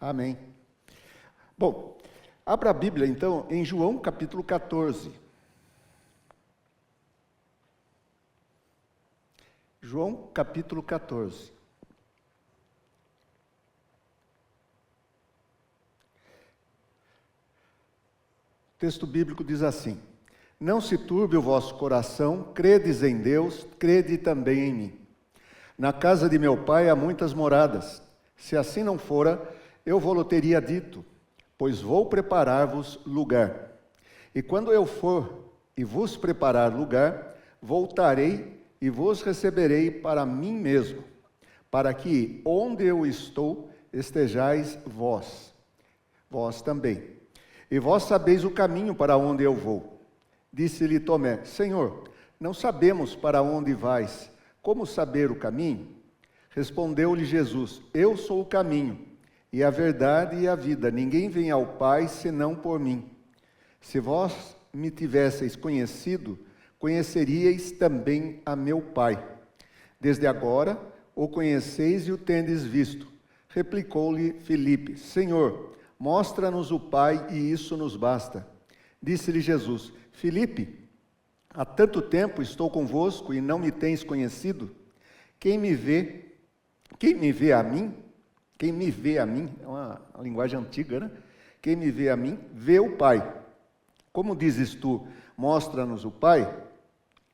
Amém. Bom, abra a Bíblia então em João capítulo 14. João capítulo 14. O texto bíblico diz assim: Não se turbe o vosso coração, credes em Deus, crede também em mim. Na casa de meu pai há muitas moradas. Se assim não fora, eu vou-lo teria dito, pois vou preparar-vos lugar. E quando eu for e vos preparar lugar, voltarei e vos receberei para mim mesmo, para que onde eu estou estejais vós também. E vós sabeis o caminho para onde eu vou. Disse-lhe Tomé: Senhor, não sabemos para onde vais, como saber o caminho? Respondeu-lhe Jesus: Eu sou o caminho, e a verdade e a vida. Ninguém vem ao Pai senão por mim. Se vós me tivesseis conhecido, conheceríeis também a meu Pai. Desde agora o conheceis e o tendes visto. Replicou-lhe Filipe: Senhor, mostra-nos o Pai, e isso nos basta. Disse-lhe Jesus: Filipe, há tanto tempo estou convosco e não me tens conhecido? Quem me vê a mim, é uma linguagem antiga, né? Quem me vê a mim, vê o Pai. Como dizes tu, mostra-nos o Pai?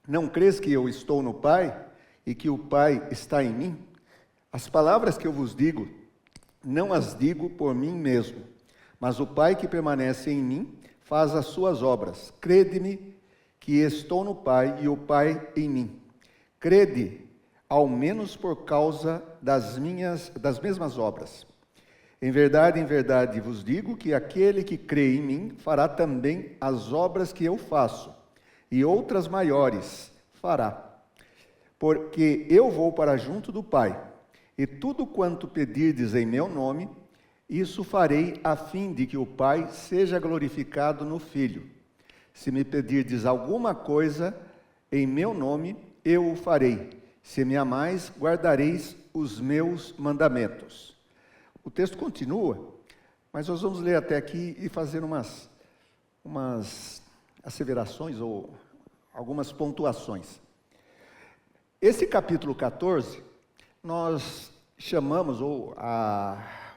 Não crês que eu estou no Pai e que o Pai está em mim? As palavras que eu vos digo, não as digo por mim mesmo, mas o Pai que permanece em mim faz as suas obras. Crede-me que estou no Pai e o Pai em mim. Crede, ao menos por causa das mesmas obras. Em verdade vos digo que aquele que crê em mim fará também as obras que eu faço, e outras maiores fará. Porque eu vou para junto do Pai, e tudo quanto pedirdes em meu nome, isso farei a fim de que o Pai seja glorificado no Filho. Se me pedirdes alguma coisa em meu nome, eu o farei. Se me amais, guardareis os meus mandamentos. O texto continua, mas nós vamos ler até aqui e fazer umas asseverações ou algumas pontuações. Esse capítulo 14, nós chamamos,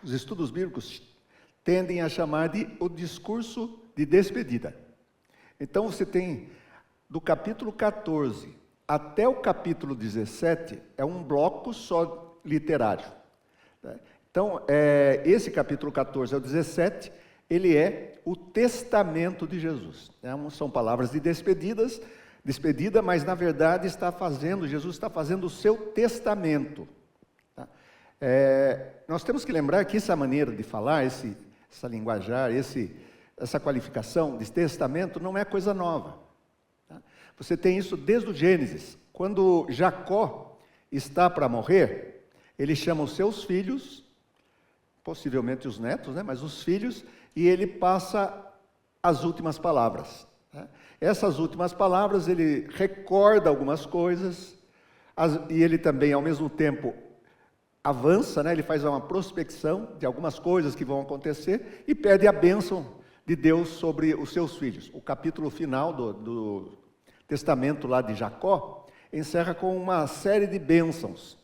os estudos bíblicos tendem a chamar de o discurso de despedida. Então você tem do capítulo 14 até o capítulo 17, é um bloco só literário. Então, esse capítulo 14 ao 17, ele é o testamento de Jesus. São palavras de despedida, mas na verdade Jesus está fazendo o seu testamento. Nós temos que lembrar que essa maneira de falar, essa linguajar, essa qualificação de testamento não é coisa nova. Você tem isso desde o Gênesis. Quando Jacó está para morrer, ele chama os seus filhos, possivelmente os netos, mas os filhos, e ele passa as últimas palavras. Essas últimas palavras, ele recorda algumas coisas, e ele também, ao mesmo tempo, avança, ele faz uma prospecção de algumas coisas que vão acontecer, e pede a bênção de Deus sobre os seus filhos. O capítulo final do testamento lá de Jacó encerra com uma série de bênçãos.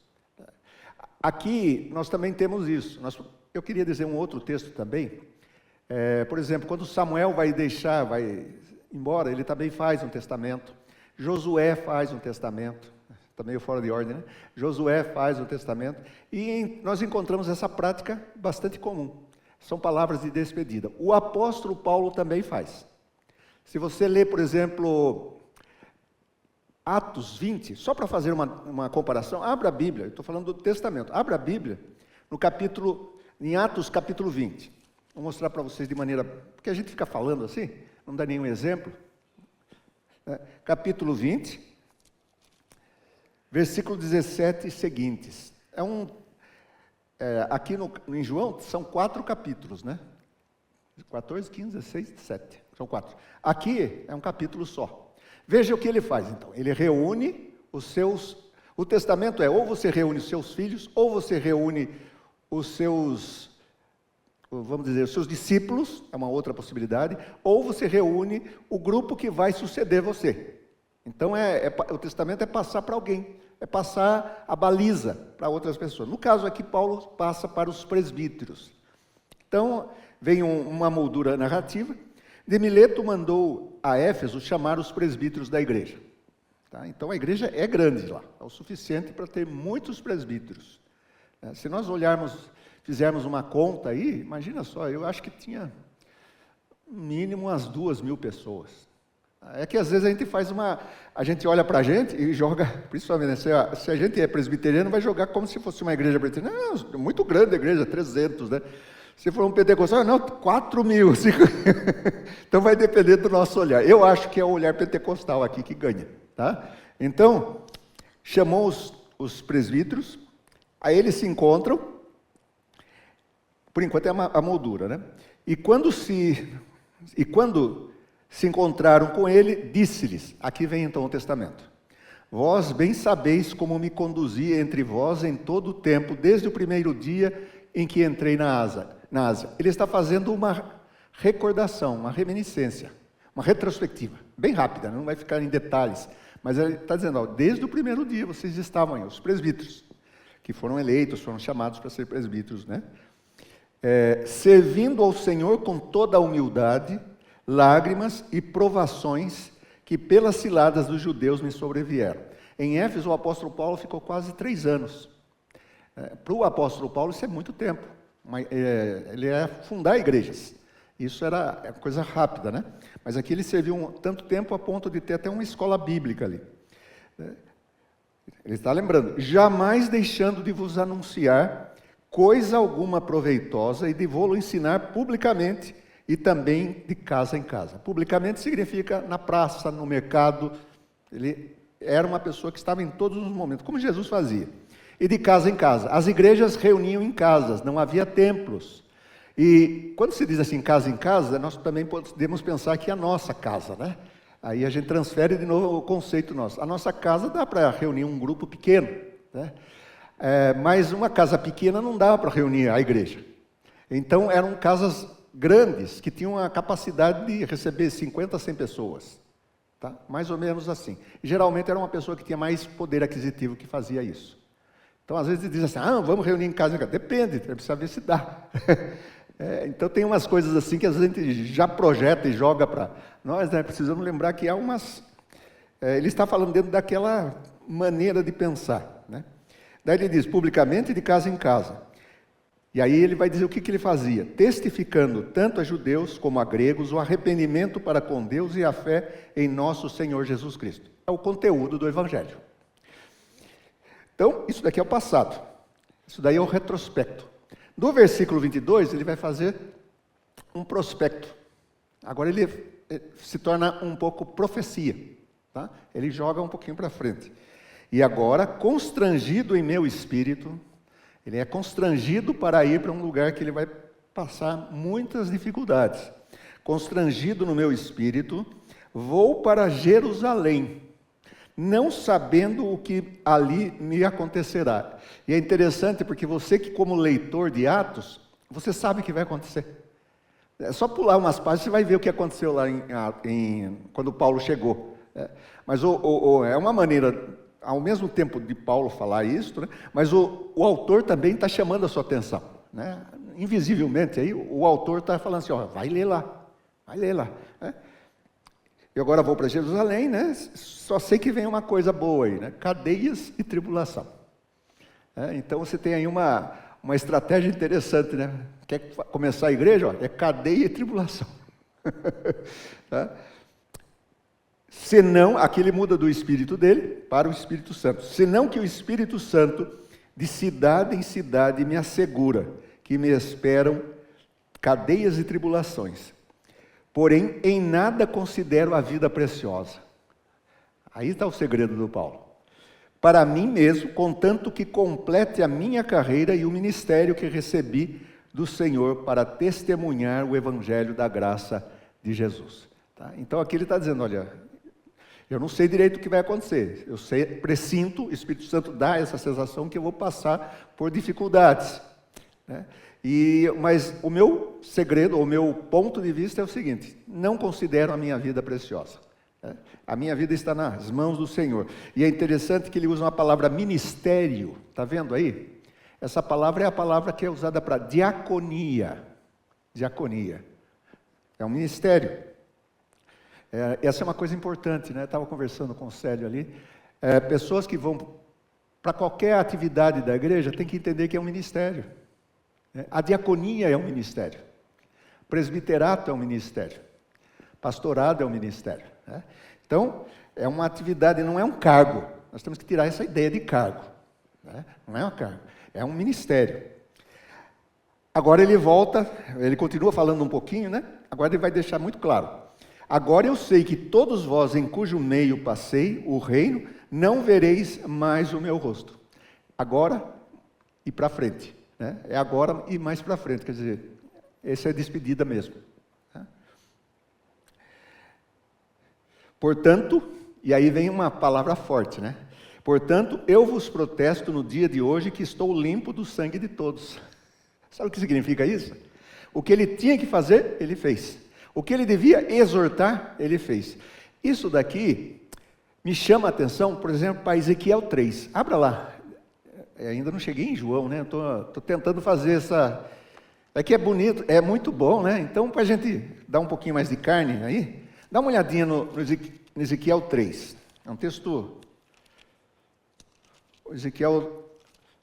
Aqui nós também temos isso. Eu queria dizer um outro texto também. Por exemplo, quando Samuel vai embora, ele também faz um testamento. Josué faz um testamento. Está meio fora de ordem, né? Josué faz um testamento. E nós encontramos essa prática bastante comum. São palavras de despedida. O apóstolo Paulo também faz. Se você ler, por exemplo, Atos 20, só para fazer uma comparação, abra a Bíblia, eu estou falando do testamento, abra a Bíblia em Atos capítulo 20. Vou mostrar para vocês de maneira, porque a gente fica falando assim, não dá nenhum exemplo. Capítulo 20, versículo 17 e seguintes. Aqui em João são 4 capítulos, 14, 15, 16, 17, são 4. Aqui é um capítulo só. Veja o que ele faz, então. Ele reúne o testamento ou você reúne os seus filhos, ou você reúne os seus vamos dizer, os seus discípulos, é uma outra possibilidade, ou você reúne o grupo que vai suceder você. Então, o testamento é passar para alguém, é passar a baliza para outras pessoas. No caso aqui, Paulo passa para os presbíteros. Então, vem uma moldura narrativa. De Mileto mandou a Éfeso chamar os presbíteros da igreja. Tá? Então, a igreja é grande lá, é o suficiente para ter muitos presbíteros. Se nós fizermos uma conta aí, imagina só, eu acho que tinha no mínimo umas 2.000 pessoas. É que às vezes a gente olha para a gente e joga, principalmente, né, se a gente é presbiteriano, vai jogar como se fosse uma igreja presbiteriana. Não, muito grande a igreja, 300, né? Se for um pentecostal, não, 4.000. Então vai depender do nosso olhar. Eu acho que é o olhar pentecostal aqui que ganha. Tá? Então, chamou os presbíteros, aí eles se encontram, por enquanto é a moldura, né? E quando se encontraram com ele, disse-lhes, aqui vem então o testamento: vós bem sabeis como me conduzi entre vós em todo o tempo, desde o primeiro dia em que entrei na Ásia. Ele está fazendo uma recordação, uma reminiscência, uma retrospectiva, bem rápida, não vai ficar em detalhes, mas ele está dizendo, desde o primeiro dia vocês estavam aí, os presbíteros, que foram eleitos, foram chamados para ser presbíteros, né? Servindo ao Senhor com toda a humildade, lágrimas e provações que pelas ciladas dos judeus me sobrevieram. Em Éfeso, o apóstolo Paulo ficou quase 3 anos. Para o apóstolo Paulo, isso é muito tempo. Ele ia fundar igrejas. Isso era coisa rápida, né? Mas aqui ele serviu tanto tempo a ponto de ter até uma escola bíblica ali. Ele está lembrando, jamais deixando de vos anunciar coisa alguma proveitosa e de vou-lo ensinar publicamente e também de casa em casa. Publicamente significa na praça, no mercado. Ele era uma pessoa que estava em todos os momentos, como Jesus fazia. E de casa em casa. As igrejas reuniam em casas, não havia templos. E quando se diz assim, casa em casa, nós também podemos pensar que é a nossa casa, né? Aí a gente transfere de novo o conceito nosso. A nossa casa dá para reunir um grupo pequeno, né? Mas uma casa pequena não dava para reunir a igreja. Então eram casas grandes, que tinham a capacidade de receber 50 a 100 pessoas. Tá? Mais ou menos assim. E, geralmente era uma pessoa que tinha mais poder aquisitivo que fazia isso. Então, às vezes, diz assim, vamos reunir em casa. Depende, precisa ver se dá. Então, tem umas coisas assim que às vezes a gente já projeta e joga para nós, né? Precisamos lembrar que há umas... ele está falando dentro daquela maneira de pensar, né? Daí ele diz, publicamente de casa em casa. E aí ele vai dizer o que ele fazia, testificando tanto a judeus como a gregos o arrependimento para com Deus e a fé em nosso Senhor Jesus Cristo. É o conteúdo do Evangelho. Então, isso daqui é o passado. Isso daí é o retrospecto. Do versículo 22, ele vai fazer um prospecto. Agora ele se torna um pouco profecia. Tá? Ele joga um pouquinho para frente. E agora, constrangido em meu espírito, ele é constrangido para ir para um lugar que ele vai passar muitas dificuldades. Constrangido no meu espírito, vou para Jerusalém, não sabendo o que ali me acontecerá. E é interessante porque você que como leitor de Atos, você sabe o que vai acontecer. É só pular umas páginas, você vai ver o que aconteceu lá quando Paulo chegou. Mas é uma maneira, ao mesmo tempo de Paulo falar isso, né, mas o autor também está chamando a sua atenção. Né? Invisivelmente, aí, o autor está falando assim, vai ler lá. Né? Eu agora vou para Jerusalém, né? Só sei que vem uma coisa boa aí, né? Cadeias e tribulação. Então você tem aí uma estratégia interessante, né? Quer começar a igreja? É cadeia e tribulação. Tá? Senão, aqui ele muda do Espírito dele para o Espírito Santo. Senão que o Espírito Santo, de cidade em cidade, me assegura que me esperam cadeias e tribulações. Porém, em nada considero a vida preciosa. Aí está o segredo do Paulo. Para mim mesmo, contanto que complete a minha carreira e o ministério que recebi do Senhor para testemunhar o Evangelho da graça de Jesus. Tá? Então aqui ele está dizendo, olha, eu não sei direito o que vai acontecer. Eu presinto, o Espírito Santo dá essa sensação que eu vou passar por dificuldades. Né? Mas o meu segredo, o meu ponto de vista é o seguinte: não considero a minha vida preciosa. A minha vida está nas mãos do Senhor. E é interessante que ele usa uma palavra ministério. Está vendo aí? Essa palavra é a palavra que é usada para diaconia. Diaconia. É um ministério. Essa é uma coisa importante, né? Eu estava conversando com o Célio ali. Pessoas que vão para qualquer atividade da igreja têm que entender que é um ministério. A diaconia é um ministério. Presbiterato é um ministério. Pastorado é um ministério. Né? Então, é uma atividade, não é um cargo. Nós temos que tirar essa ideia de cargo. Né? Não é um cargo, é um ministério. Agora ele volta, ele continua falando um pouquinho, né? Agora ele vai deixar muito claro. Agora eu sei que todos vós em cujo meio passei o reino, não vereis mais o meu rosto. Agora e para frente. Né? É agora e mais para frente, quer dizer, essa é a despedida mesmo. Portanto, e aí vem uma palavra forte, né? Portanto, eu vos protesto no dia de hoje que estou limpo do sangue de todos. Sabe o que significa isso? O que ele tinha que fazer, ele fez. O que ele devia exortar, ele fez. Isso daqui me chama a atenção, por exemplo, para Ezequiel 3. Abra lá. Ainda não cheguei em João, né? Estou tentando fazer essa... Aqui é bonito, é muito bom, né? Então, para a gente dar um pouquinho mais de carne aí, dá uma olhadinha no Ezequiel 3. É um texto... O Ezequiel...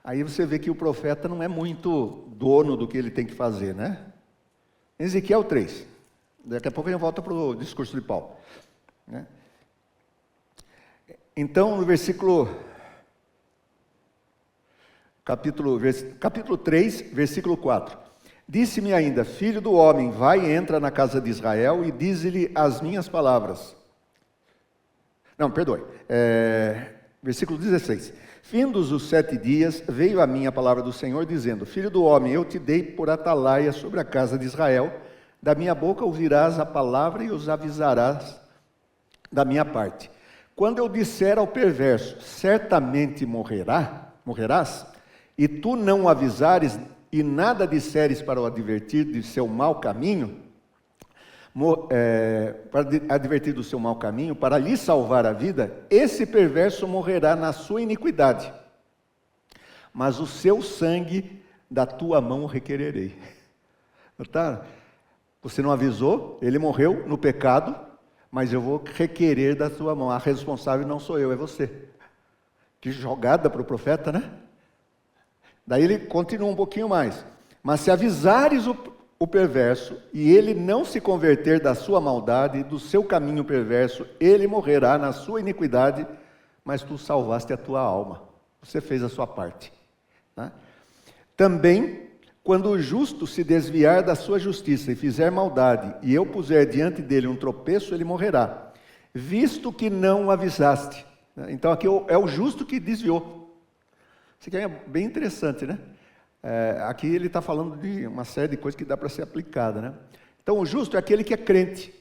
Aí você vê que o profeta não é muito dono do que ele tem que fazer, né? Ezequiel 3. Daqui a pouco a gente volta para o discurso de Paulo. Né? Então, no capítulo 3, versículo 4. Disse-me ainda, filho do homem, vai e entra na casa de Israel e dize-lhe as minhas palavras. Não, perdoe. Versículo 16. Findos os 7 dias, veio a mim a palavra do Senhor, dizendo, filho do homem, eu te dei por atalaia sobre a casa de Israel, da minha boca ouvirás a palavra e os avisarás da minha parte. Quando eu disser ao perverso, certamente morrerás, e tu não o avisares e nada disseres para o advertir de seu mau caminho, para advertir do seu mau caminho, para lhe salvar a vida, esse perverso morrerá na sua iniquidade, mas o seu sangue da tua mão requererei. Tá? Você não avisou, ele morreu no pecado, mas eu vou requerer da tua mão. A responsável não sou eu, é você. Que jogada para o profeta, né? Daí ele continua um pouquinho mais. Mas se avisares o perverso, e ele não se converter da sua maldade, do seu caminho perverso, ele morrerá na sua iniquidade, mas tu salvaste a tua alma. Você fez a sua parte. Né? Também, quando o justo se desviar da sua justiça e fizer maldade, e eu puser diante dele um tropeço, ele morrerá, visto que não o avisaste. Então aqui é o justo que desviou. Isso aqui é bem interessante, né? Aqui ele está falando de uma série de coisas que dá para ser aplicada, né? Então o justo é aquele que é crente,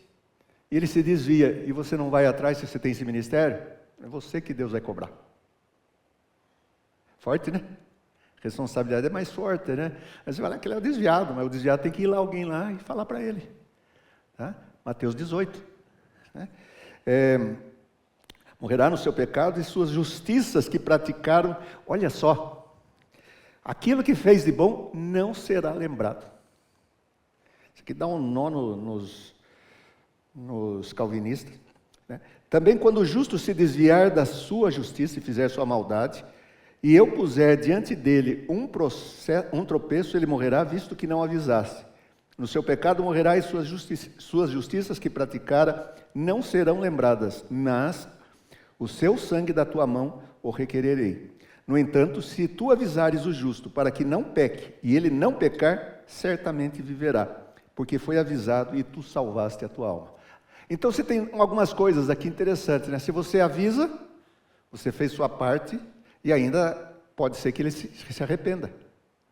e ele se desvia, e você não vai atrás se você tem esse ministério, é você que Deus vai cobrar. Forte, né? Responsabilidade é mais forte, né? Mas você vai lá que ele é o desviado, mas o desviado tem que ir lá alguém lá e falar para ele. Tá? Mateus 18. Né? Morrerá no seu pecado e suas justiças que praticaram, olha só, aquilo que fez de bom não será lembrado. Isso aqui dá um nó nos calvinistas. Né? Também quando o justo se desviar da sua justiça e fizer sua maldade, e eu puser diante dele um tropeço, ele morrerá, visto que não avisasse. No seu pecado morrerá e suas justiças que praticara não serão lembradas, mas o seu sangue da tua mão o requererei. No entanto, se tu avisares o justo para que não peque, e ele não pecar, certamente viverá, porque foi avisado e tu salvaste a tua alma. Então você tem algumas coisas aqui interessantes, né? Se você avisa, você fez sua parte, e ainda pode ser que ele se arrependa.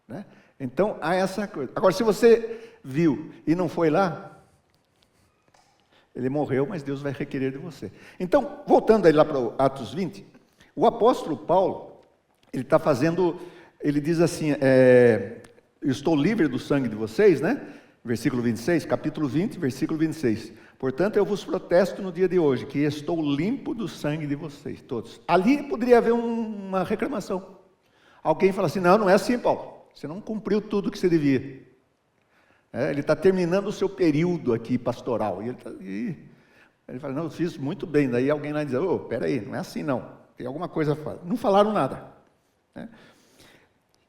Né? Então, há essa coisa. Agora, se você viu e não foi lá, ele morreu, mas Deus vai requerer de você. Então, voltando aí lá para o Atos 20, o apóstolo Paulo, ele está fazendo, ele diz assim, estou livre do sangue de vocês, né? Versículo 26, capítulo 20, versículo 26. Portanto, eu vos protesto no dia de hoje, que estou limpo do sangue de vocês, todos. Ali poderia haver uma reclamação. Alguém fala assim, não é assim, Paulo. Você não cumpriu tudo que você devia. Ele está terminando o seu período aqui pastoral. E ele fala, não, eu fiz muito bem. Daí alguém lá diz, peraí, não é assim não. Tem alguma coisa a falar. Não falaram nada.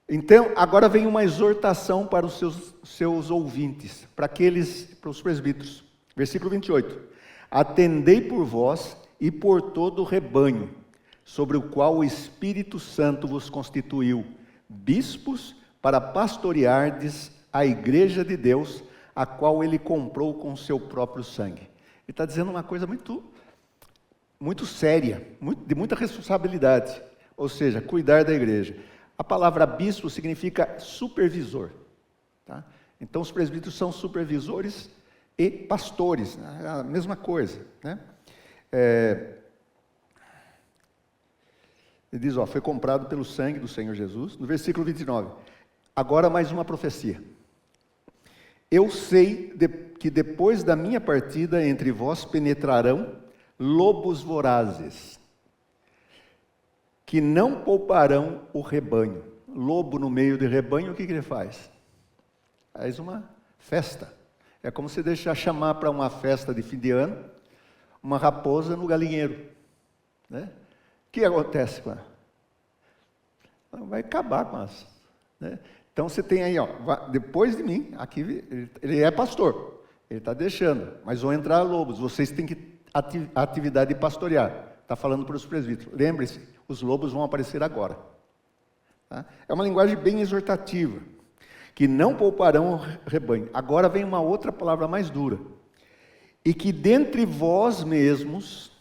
Então, agora vem uma exortação para os seus ouvintes, para os presbíteros. Versículo 28. Atendei por vós e por todo o rebanho, sobre o qual o Espírito Santo vos constituiu, bispos, para pastoreardes a igreja de Deus, a qual ele comprou com o seu próprio sangue. Ele está dizendo uma coisa muito, muito séria, de muita responsabilidade, ou seja, cuidar da igreja. A palavra bispo significa supervisor. Tá? Então, os presbíteros são supervisores e pastores, né? A mesma coisa. Né? Ele diz, foi comprado pelo sangue do Senhor Jesus. No versículo 29, agora mais uma profecia. Eu sei que depois da minha partida entre vós penetrarão lobos vorazes, que não pouparão o rebanho. Lobo no meio de rebanho, o que ele faz? Faz uma festa. É como se deixar chamar para uma festa de fim de ano, uma raposa no galinheiro. Né? O que acontece com ela? Ela vai acabar com elas. Né? Então você tem aí, depois de mim, aqui ele é pastor, ele está deixando, mas vão entrar lobos, vocês têm que atividade de pastorear. Está falando para os presbíteros. Lembre-se, os lobos vão aparecer agora. Tá? É uma linguagem bem exortativa, que não pouparão o rebanho. Agora vem uma outra palavra mais dura. E que dentre vós mesmos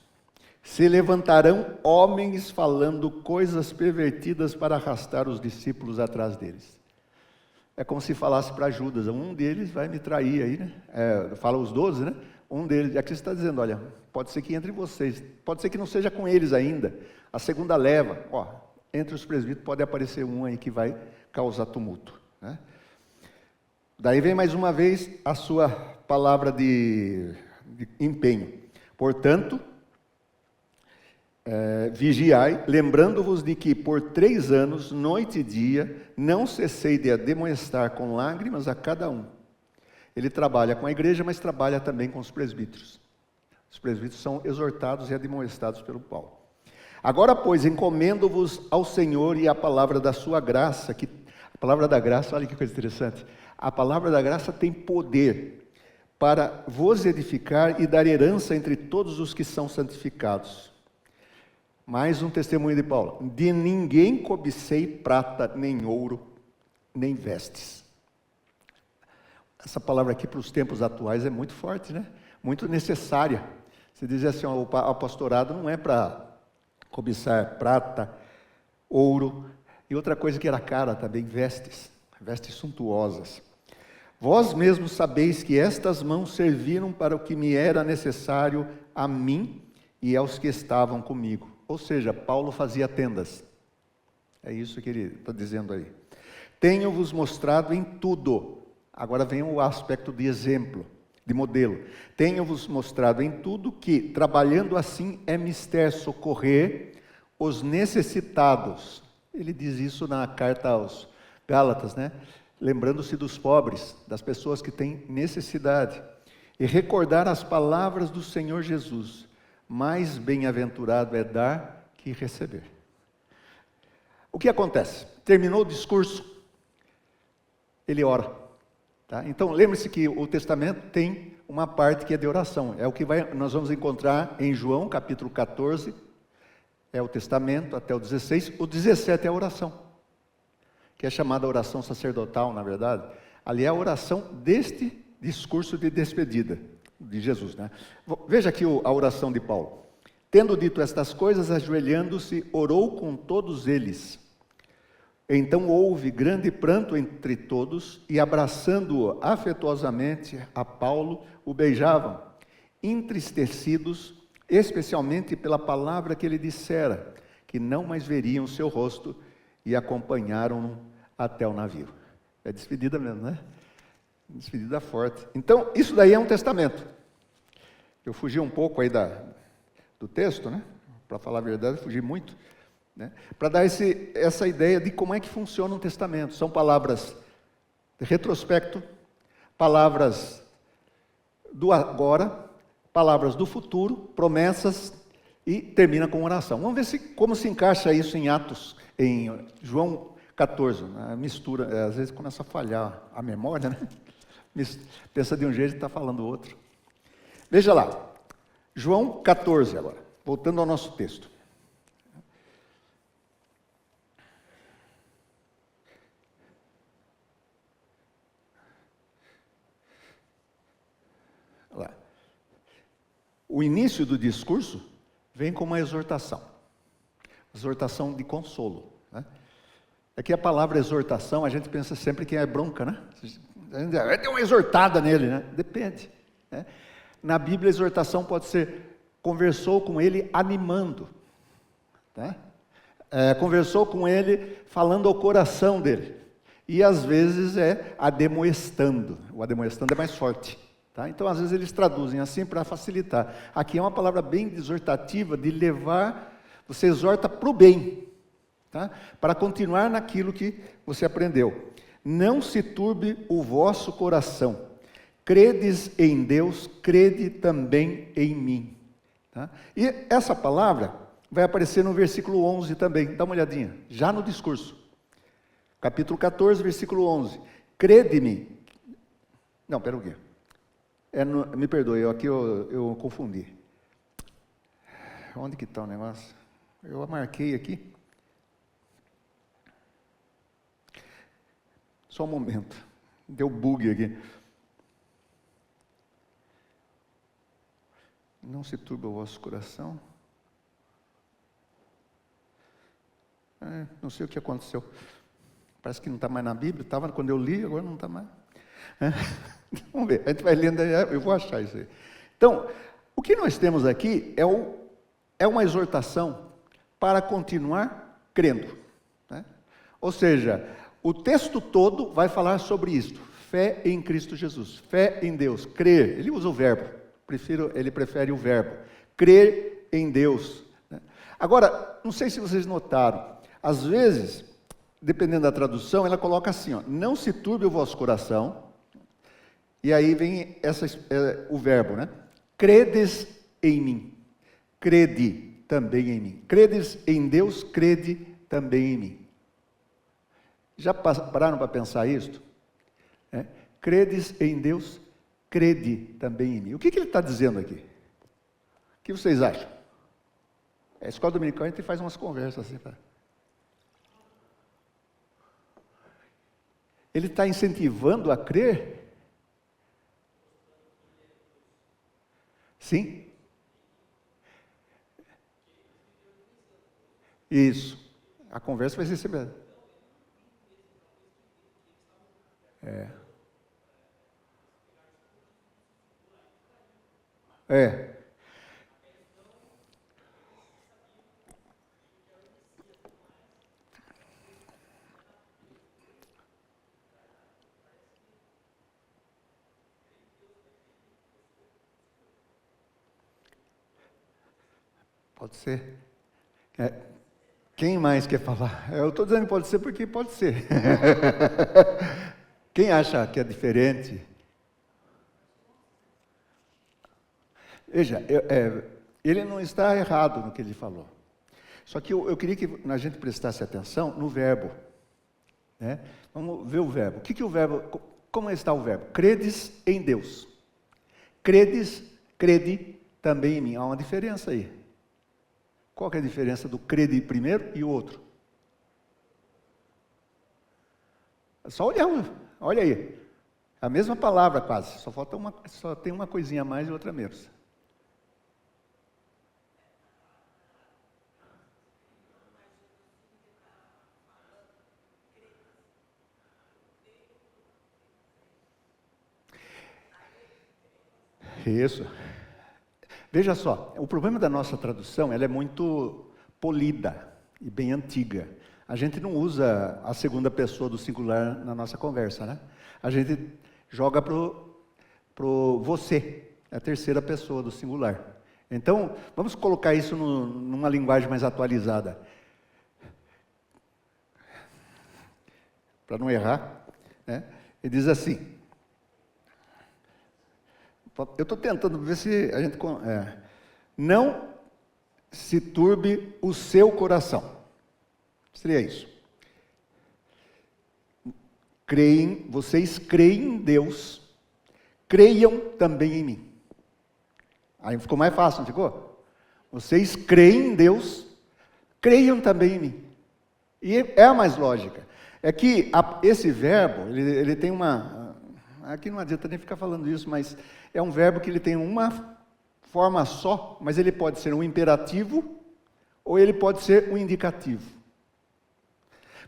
se levantarão homens falando coisas pervertidas para arrastar os discípulos atrás deles. É como se falasse para Judas, um deles vai me trair aí, né? Fala os 12, né? Um deles, aqui você está dizendo, olha, pode ser que entre vocês, pode ser que não seja com eles ainda, a segunda leva, entre os presbíteros pode aparecer um aí que vai causar tumulto. Né? Daí vem mais uma vez a sua palavra de empenho. Portanto, vigiai, lembrando-vos de que por 3 anos, noite e dia, não cessei de admoestar com lágrimas a cada um. Ele trabalha com a igreja, mas trabalha também com os presbíteros. Os presbíteros são exortados e admoestados pelo Paulo. Agora, pois, encomendo-vos ao Senhor e à palavra da sua graça, a palavra da graça, olha que coisa interessante, a palavra da graça tem poder para vos edificar e dar herança entre todos os que são santificados. Mais um testemunho de Paulo. De ninguém cobicei prata, nem ouro, nem vestes. Essa palavra aqui para os tempos atuais é muito forte, né? Muito necessária. Você diz assim, o pastorado não é para cobiçar prata, ouro, e outra coisa que era cara também, vestes suntuosas. Vós mesmos sabeis que estas mãos serviram para o que me era necessário a mim e aos que estavam comigo. Ou seja, Paulo fazia tendas. É isso que ele está dizendo aí. Tenho-vos mostrado em tudo. Agora vem o aspecto de exemplo, de modelo. Tenho-vos mostrado em tudo que, trabalhando assim, é mister socorrer os necessitados. Ele diz isso na carta aos Gálatas, né? Lembrando-se dos pobres, das pessoas que têm necessidade. E recordar as palavras do Senhor Jesus. Mais bem-aventurado é dar que receber. O que acontece? Terminou o discurso, ele ora. Tá? Então, lembre-se que o Testamento tem uma parte que é de oração. É o que nós vamos encontrar em João, capítulo 14, é o Testamento, até o 16. O 17 é a oração, que é chamada oração sacerdotal, na verdade. Ali é a oração deste discurso de despedida de Jesus. Né? Veja aqui a oração de Paulo. Tendo dito estas coisas, ajoelhando-se, orou com todos eles. Então houve grande pranto entre todos, e abraçando-o afetuosamente a Paulo, o beijavam, entristecidos, especialmente pela palavra que ele dissera, que não mais veriam seu rosto, e acompanharam-no até o navio. É despedida mesmo, né? Despedida forte. Então, isso daí é um testamento. Eu fugi um pouco aí do texto, né? Para falar a verdade, eu fugi muito, né? Para dar essa ideia de como é que funciona um testamento. São palavras de retrospecto, palavras do agora, palavras do futuro, promessas e termina com oração. Vamos ver como se encaixa isso em Atos, em João 14. A mistura, às vezes começa a falhar a memória, né? Pensa de um jeito e está falando outro. Veja lá, João 14 agora, voltando ao nosso texto. Lá. O início do discurso vem com uma exortação de consolo, né? Aqui a palavra exortação, a gente pensa sempre que é bronca, né? Vai ter uma exortada nele, né? Depende, né? Na Bíblia, a exortação pode ser, conversou com ele animando, tá? Conversou com ele falando ao coração dele, e às vezes é ademoestando, o ademoestando é mais forte, tá? Então às vezes eles traduzem assim para facilitar. Aqui é uma palavra bem exortativa, de levar, você exorta para o bem, tá? Para continuar naquilo que você aprendeu. Não se turbe o vosso coração, credes em Deus, crede também em mim. Tá? E essa palavra vai aparecer no versículo 11 também, dá uma olhadinha, já no discurso. Capítulo 14, versículo 11. Crede-me. Não, pera um pouquinho. Me perdoe, aqui eu confundi. Onde que está o negócio? Eu marquei aqui. Só um momento, deu bug aqui. Não se turbe o vosso coração. Não sei o que aconteceu. Parece que não está mais na Bíblia. Estava quando eu li, agora não está mais. Vamos ver, a gente vai lendo, eu vou achar isso aí. Então, o que nós temos aqui é uma exortação para continuar crendo, né? Ou seja, o texto todo vai falar sobre isto: fé em Cristo Jesus, fé em Deus, crer. Ele usa o verbo, ele prefere o verbo, crer em Deus, né? Agora, não sei se vocês notaram, às vezes, dependendo da tradução, ela coloca assim, ó, não se turbe o vosso coração, e aí vem o verbo, né? Credes em mim, crede também em mim. Credes em Deus, crede também em mim. Já pararam para pensar isto? Credes em Deus, crede também em mim. O que ele está dizendo aqui? O que vocês acham? A escola dominical a gente faz umas conversas assim. Ele está incentivando a crer? Sim? Isso. A conversa vai ser sempre. Pode ser. Quem mais quer falar? Eu estou dizendo pode ser porque pode ser. Quem acha que é diferente? Veja, ele não está errado no que ele falou. Só que eu queria que a gente prestasse atenção no verbo, né? Vamos ver o verbo. O que o verbo, como está o verbo? Credes em Deus. Credes, crede também em mim. Há uma diferença aí. Qual que é a diferença do crede primeiro e o outro? É só olhar, olha aí. A mesma palavra quase, só tem uma coisinha a mais e outra a menos. Isso. Veja só, o problema da nossa tradução, ela é muito polida e bem antiga. A gente não usa a segunda pessoa do singular na nossa conversa, né? A gente joga pro você, é a terceira pessoa do singular. Então, vamos colocar isso numa linguagem mais atualizada. Para não errar, né? Ele diz assim, eu estou tentando ver se a gente... não se turbe o seu coração. Seria isso. Vocês creem em Deus, creiam também em mim. Aí ficou mais fácil, não ficou? Vocês creem em Deus, creiam também em mim. E é a mais lógica. É que esse verbo, ele tem uma... Aqui não adianta nem ficar falando isso, mas é um verbo que ele tem uma forma só, mas ele pode ser um imperativo ou ele pode ser um indicativo.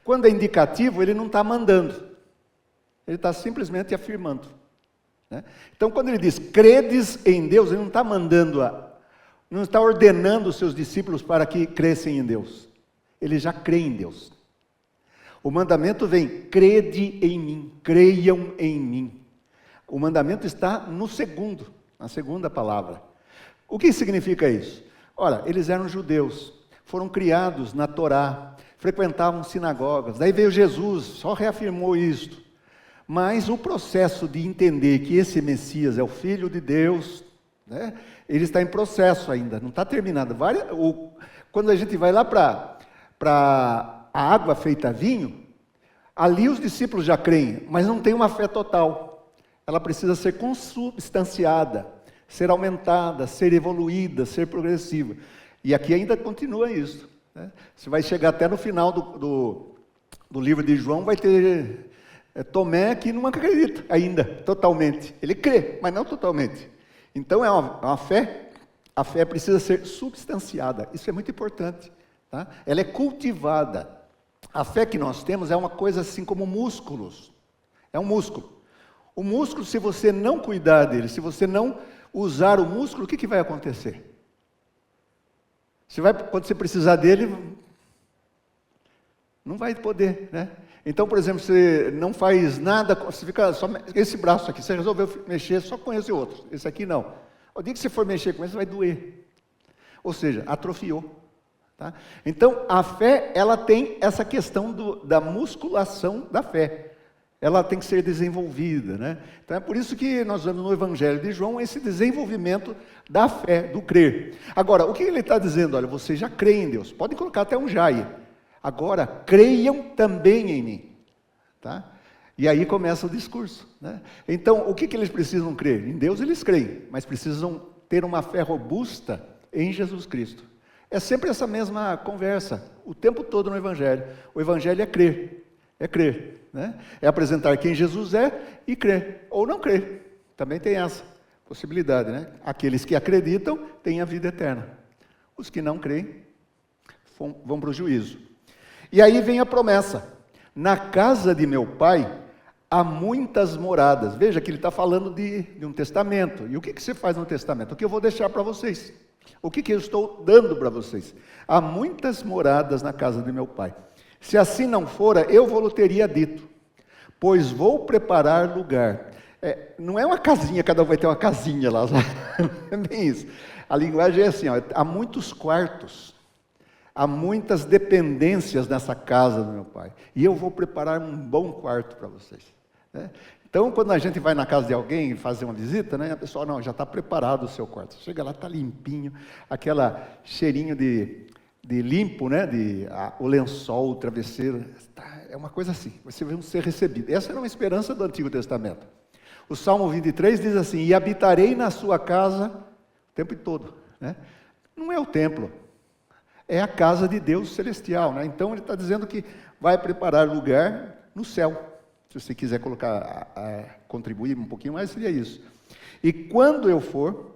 Quando é indicativo, ele não está mandando. Ele está simplesmente afirmando. Né? Então, quando ele diz, credes em Deus, ele não está mandando, não está ordenando os seus discípulos para que crescem em Deus. Ele já crê em Deus. O mandamento vem, crede em mim, creiam em mim. O mandamento está na segunda palavra. O que significa isso? Ora, eles eram judeus, foram criados na Torá, frequentavam sinagogas, daí veio Jesus, só reafirmou isto. Mas o processo de entender que esse Messias é o Filho de Deus, né, ele está em processo ainda, não está terminado. Quando a gente vai lá para a água feita vinho, ali os discípulos já creem, mas não tem uma fé total. Ela precisa ser consubstanciada, ser aumentada, ser evoluída, ser progressiva. E aqui ainda continua isso. Né? Você vai chegar até no final do livro de João, vai ter Tomé que não acredita ainda, totalmente. Ele crê, mas não totalmente. Então é uma fé, a fé precisa ser substanciada. Isso é muito importante. Tá? Ela é cultivada. A fé que nós temos é uma coisa assim como músculos. É um músculo. O músculo, se você não cuidar dele, se você não usar o músculo, o que vai acontecer? Quando você precisar dele, não vai poder, né? Então, por exemplo, você não faz nada, você fica só esse braço aqui, você resolveu mexer só com esse outro, esse aqui não. O dia que você for mexer com esse, vai doer. Ou seja, atrofiou. Tá? Então, a fé, ela tem essa questão da musculação da fé. Ela tem que ser desenvolvida, né? Então é por isso que nós vemos no Evangelho de João esse desenvolvimento da fé, do crer. Agora, o que ele está dizendo? Olha, vocês já creem em Deus, podem colocar até um já aí. Agora, creiam também em mim. Tá? E aí começa o discurso. Né? Então, o que eles precisam crer? Em Deus eles creem, mas precisam ter uma fé robusta em Jesus Cristo. É sempre essa mesma conversa, o tempo todo no Evangelho. O Evangelho é crer. É crer. Né? É apresentar quem Jesus é e crer, ou não crer, também tem essa possibilidade, né? Aqueles que acreditam têm a vida eterna, os que não creem vão para o juízo. E aí vem a promessa, na casa de meu pai há muitas moradas. Veja que ele está falando de um testamento, e o que você faz no testamento? O que eu vou deixar para vocês, o que eu estou dando para vocês? Há muitas moradas na casa de meu pai. Se assim não fora, eu vou-lhe teria dito, pois vou preparar lugar. Não é uma casinha, cada um vai ter uma casinha lá, sabe? É bem isso. A linguagem é assim, ó, há muitos quartos, há muitas dependências nessa casa do meu pai, e eu vou preparar um bom quarto para vocês. Né? Então, quando a gente vai na casa de alguém fazer uma visita, né, a pessoa, não, já está preparado o seu quarto. Chega lá, está limpinho, aquela cheirinho de limpo, né? O lençol, o travesseiro, é uma coisa assim, você vai ser recebido. Essa era uma esperança do Antigo Testamento. O Salmo 23 diz assim, e habitarei na sua casa o tempo todo. Né? Não é o templo, é a casa de Deus celestial. Né? Então ele está dizendo que vai preparar lugar no céu. Se você quiser contribuir um pouquinho mais, seria isso. E quando eu for vos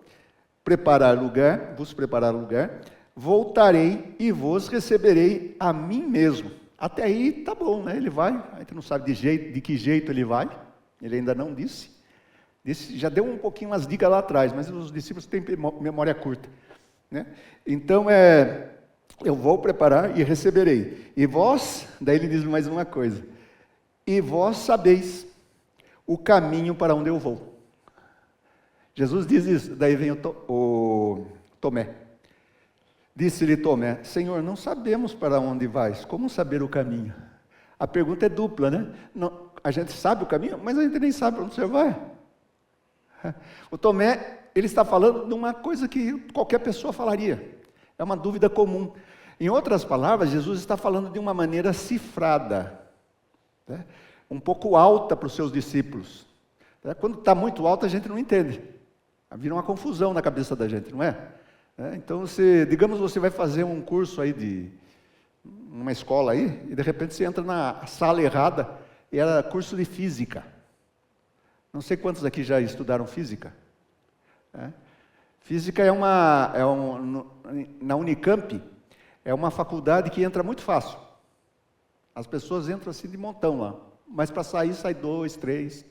preparar lugar, voltarei e vos receberei a mim mesmo. Até aí tá bom, né? Ele vai, a gente não sabe de que jeito ele vai, ele ainda não disse. Já deu um pouquinho umas dicas lá atrás, mas os discípulos têm memória curta. Né? Então, eu vou preparar e receberei. E vós, daí ele diz mais uma coisa, e vós sabeis o caminho para onde eu vou. Jesus diz isso, daí vem o Tomé. Disse-lhe Tomé, Senhor, não sabemos para onde vais, como saber o caminho? A pergunta é dupla, né? Não, a gente sabe o caminho, mas a gente nem sabe para onde você vai. O Tomé, ele está falando de uma coisa que qualquer pessoa falaria. É uma dúvida comum. Em outras palavras, Jesus está falando de uma maneira cifrada, né? Um pouco alta para os seus discípulos. Quando está muito alta, a gente não entende. Vira uma confusão na cabeça da gente, não é? Então, digamos, você vai fazer um curso aí de uma escola aí, e de repente você entra na sala errada, e era curso de física. Não sei quantos aqui já estudaram física. Física na Unicamp, é uma faculdade que entra muito fácil. As pessoas entram assim de montão lá, mas para sair, sai 2, 3.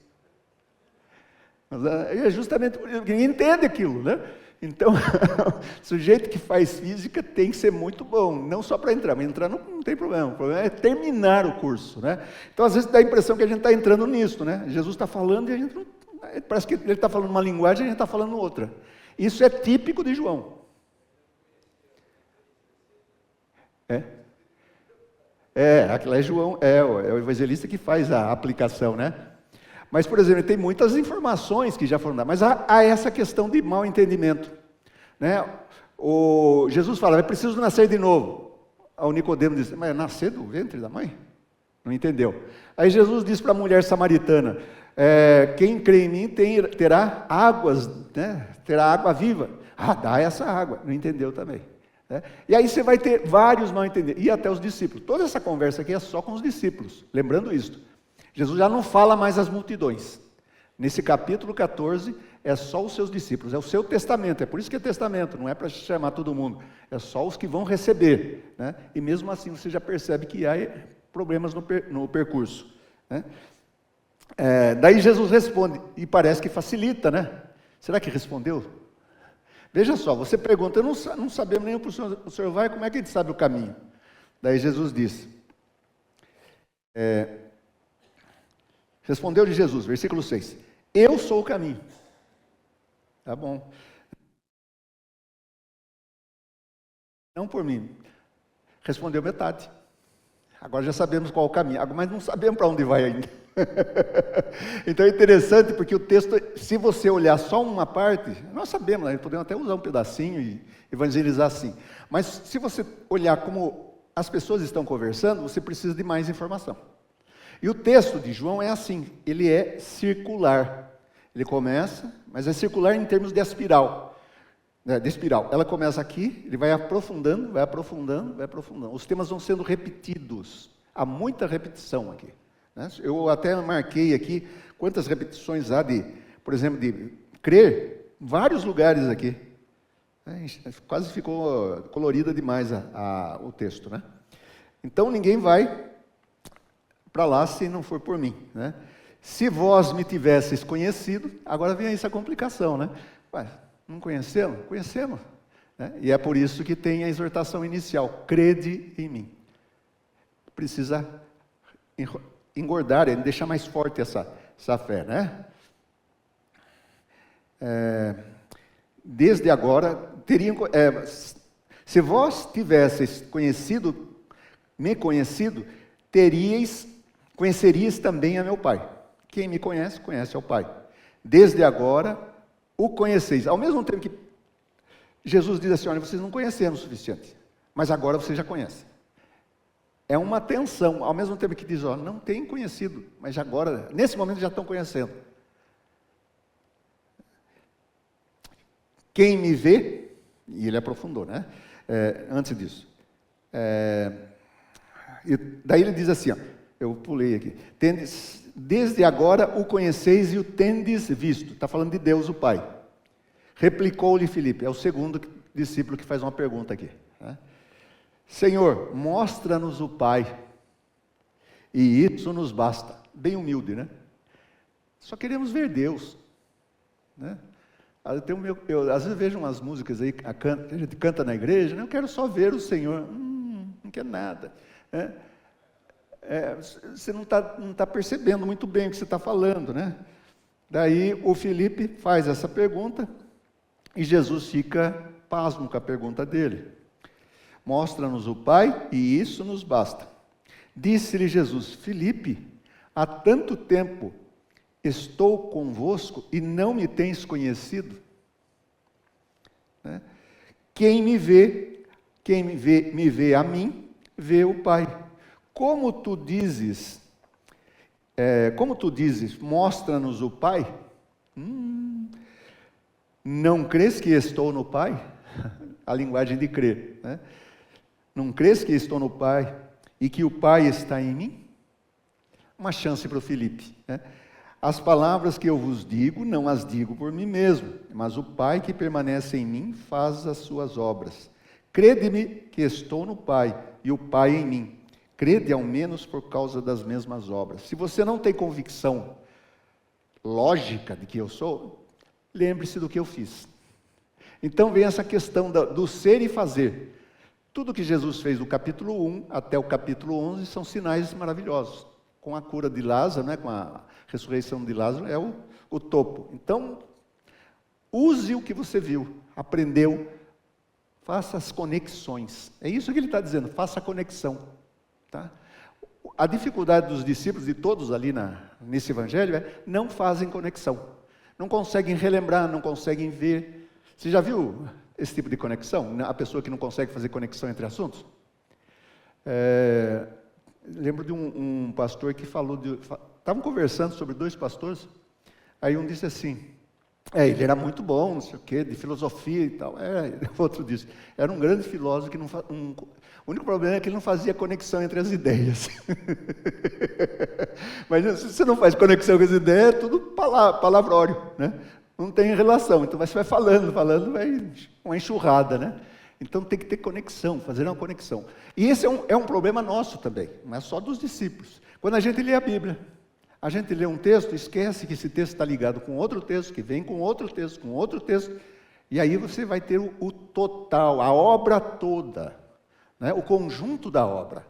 Mas é justamente por isso que ninguém entende aquilo, né? Então, o sujeito que faz física tem que ser muito bom, não só para entrar, mas entrar não tem problema, o problema é terminar o curso, né? Então, às vezes dá a impressão que a gente está entrando nisso, né? Jesus está falando e a gente não, parece que ele está falando uma linguagem e a gente está falando outra. Isso é típico de João. Aquilo é João, é o evangelista que faz a aplicação, né? Mas, por exemplo, tem muitas informações que já foram dadas, mas há essa questão de mau entendimento, né? Jesus fala, é preciso nascer de novo. O Nicodemo diz, mas nascer do ventre da mãe? Não entendeu. Aí Jesus diz para a mulher samaritana, quem crê em mim terá águas, né? Terá água viva. Dá essa água. Não entendeu também. Né? E aí você vai ter vários mal entendidos, e até os discípulos. Toda essa conversa aqui é só com os discípulos, lembrando isso. Jesus já não fala mais às multidões. Nesse capítulo 14, é só os seus discípulos, é o seu testamento, é por isso que é testamento, não é para chamar todo mundo, é só os que vão receber, né? E mesmo assim você já percebe que há problemas no percurso, né? Daí Jesus responde, e parece que facilita, né? Será que respondeu? Veja só, você pergunta, não sabemos nem para o senhor vai, como é que a gente sabe o caminho? Daí Jesus diz, respondeu-lhe Jesus, versículo 6, eu sou o caminho. Tá bom. Não por mim. Respondeu metade. Agora já sabemos qual é o caminho, mas não sabemos para onde vai ainda. Então é interessante porque o texto, se você olhar só uma parte, nós sabemos, né? Podemos até usar um pedacinho e evangelizar assim. Mas se você olhar como as pessoas estão conversando, você precisa de mais informação. E o texto de João é assim, ele é circular. Ele começa, mas é circular em termos de espiral. De espiral. Ela começa aqui, ele vai aprofundando, vai aprofundando, vai aprofundando. Os temas vão sendo repetidos. Há muita repetição aqui. Né? Eu até marquei aqui quantas repetições há por exemplo, de crer, vários lugares aqui. Quase ficou colorida demais o texto, né? Então ninguém vai para lá se não for por mim, né? Se vós me tivesseis conhecido, agora vem essa complicação, né? Não conhecemos? Conhecemos. Né? E é por isso que tem a exortação inicial, crede em mim. Precisa engordar, deixar mais forte essa fé, né? Desde agora, se vós tivesseis me conhecido, conhecerias também a meu Pai. Quem me conhece, conhece ao Pai. Desde agora, o conheceis. Ao mesmo tempo que Jesus diz assim, olha, vocês não conheceram o suficiente, mas agora vocês já conhecem. É uma tensão, ao mesmo tempo que diz, não tem conhecido, mas agora, nesse momento já estão conhecendo. Quem me vê, e ele aprofundou, né? Antes disso. E daí ele diz assim, eu pulei aqui, desde agora o conheceis e o tendes visto. Está falando de Deus, o Pai. Replicou-lhe Filipe, é o segundo discípulo que faz uma pergunta aqui. Né? Senhor, mostra-nos o Pai, e isso nos basta. Bem humilde, né? Só queremos ver Deus. Né? Às vezes vejo umas músicas aí, a gente canta na igreja, né? Eu quero só ver o Senhor. Não quer nada. Você não tá percebendo muito bem o que você está falando, né? Daí o Filipe faz essa pergunta e Jesus fica pasmo com a pergunta dele. Mostra-nos o Pai e isso nos basta. Disse-lhe Jesus: Filipe, há tanto tempo estou convosco e não me tens conhecido? Né? Quem me vê a mim, vê o Pai. Como tu dizes, mostra-nos o Pai? Não crês que estou no Pai? A linguagem de crer, né? Não crês que estou no Pai e que o Pai está em mim? Uma chance para o Filipe, né? As palavras que eu vos digo, não as digo por mim mesmo, mas o Pai que permanece em mim faz as suas obras. Crede-me que estou no Pai e o Pai em mim. Crede ao menos por causa das mesmas obras. Se você não tem convicção lógica de que eu sou, lembre-se do que eu fiz. Então vem essa questão do ser e fazer. Tudo que Jesus fez do capítulo 1 até o capítulo 11 são sinais maravilhosos. Com a cura de Lázaro, né, com a ressurreição de Lázaro, é o topo. Então, use o que você viu, aprendeu, faça as conexões. É isso que ele está dizendo, faça a conexão. Tá? A dificuldade dos discípulos, de todos ali nesse evangelho, não fazem conexão. Não conseguem relembrar, não conseguem ver. Você já viu esse tipo de conexão? A pessoa que não consegue fazer conexão entre assuntos? Lembro de um pastor que falou, estavam conversando sobre dois pastores, aí um disse assim, ele era muito bom, não sei o quê, de filosofia e tal. O outro disse, era um grande filósofo que o único problema é que ele não fazia conexão entre as ideias. Mas se você não faz conexão com as ideias, é tudo palavrório, né? Não tem relação, então você vai falando, vai uma enxurrada, né? Então tem que ter conexão, fazer uma conexão. E esse é um problema nosso também, não é só dos discípulos. Quando a gente lê a Bíblia, a gente lê um texto, esquece que esse texto está ligado com outro texto, que vem com outro texto, e aí você vai ter o total, a obra toda, né? O conjunto da obra.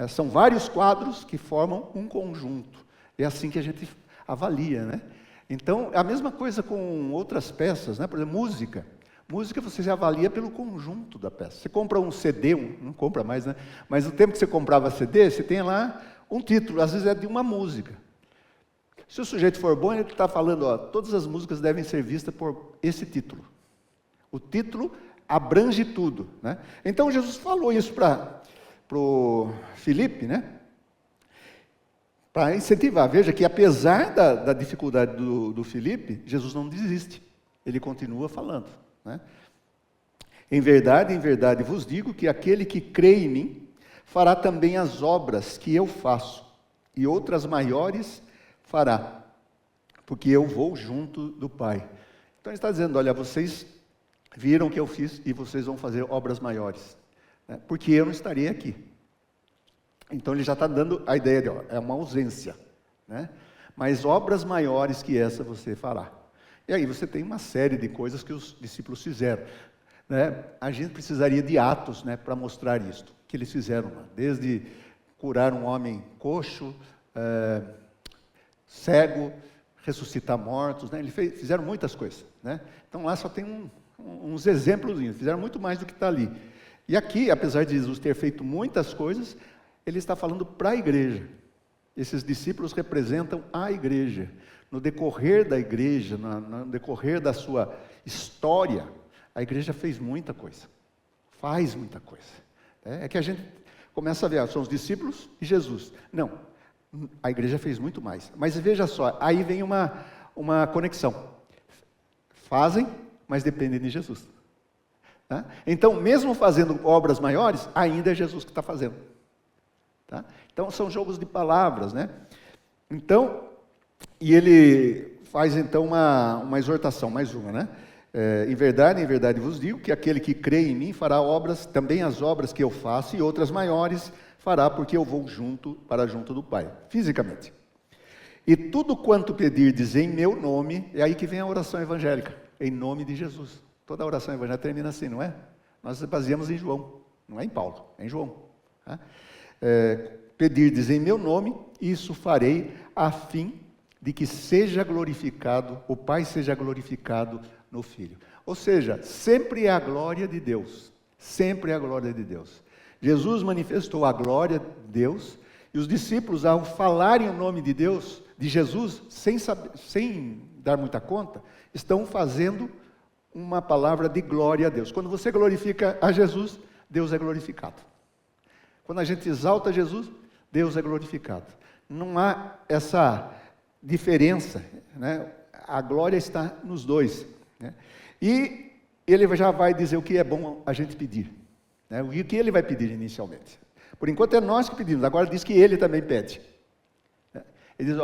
São vários quadros que formam um conjunto. É assim que a gente avalia, né? Então, a mesma coisa com outras peças, né? Por exemplo, música. Música você avalia pelo conjunto da peça. Você compra um CD, não compra mais, né? Mas no tempo que você comprava CD, você tem lá um título, às vezes é de uma música. Se o sujeito for bom, ele está falando, todas as músicas devem ser vistas por esse título. O título abrange tudo, né? Então, Jesus falou isso para o Filipe, né? Para incentivar. Veja que apesar da dificuldade do Filipe, Jesus não desiste. Ele continua falando, né? Em verdade vos digo que aquele que crê em mim fará também as obras que eu faço, e outras maiores fará, porque eu vou junto do Pai. Então ele está dizendo, olha, vocês viram o que eu fiz e vocês vão fazer obras maiores, né? Porque eu não estarei aqui. Então ele já está dando a ideia de, é uma ausência, né? Mas obras maiores que essa você fará. E aí você tem uma série de coisas que os discípulos fizeram, né? A gente precisaria de Atos, né, para mostrar isto, que eles fizeram, desde curar um homem coxo, cego, ressuscitar mortos, né? Eles fizeram muitas coisas, né? Então lá só tem uns exemplos, fizeram muito mais do que está ali. E aqui, apesar de Jesus ter feito muitas coisas, ele está falando para a igreja. Esses discípulos representam a igreja. No decorrer da igreja, no decorrer da sua história, a igreja fez muita coisa. Faz muita coisa. É que a gente começa a ver, são os discípulos e Jesus. Não, a igreja fez muito mais. Mas veja só, aí vem uma conexão. Fazem, mas dependem de Jesus. Tá? Então, mesmo fazendo obras maiores, ainda é Jesus que está fazendo. Tá? Então, são jogos de palavras, né? Então, e ele faz então uma exortação, mais uma, né? Em verdade vos digo que aquele que crê em mim fará obras, também as obras que eu faço, e outras maiores fará, porque eu vou para junto do Pai, fisicamente. E tudo quanto pedirdes em meu nome, é aí que vem a oração evangélica. em nome de Jesus. Toda a oração evangélica termina assim, não é? Nós baseamos em João, não é em Paulo, é em João. Tá? Pedirdes em meu nome, isso farei, a fim de que seja glorificado, o Pai seja glorificado no Filho. Ou seja, sempre é a glória de Deus, sempre é a glória de Deus. Jesus manifestou a glória de Deus, e os discípulos, ao falarem o nome de Deus, de Jesus, sem dar muita conta, estão fazendo uma palavra de glória a Deus. Quando você glorifica a Jesus, Deus é glorificado. Quando a gente exalta Jesus, Deus é glorificado. Não há essa diferença, né? A glória está nos dois, né? E ele já vai dizer o que é bom a gente pedir, né? O que ele vai pedir inicialmente. Por enquanto é nós que pedimos, agora diz que ele também pede. Ele diz,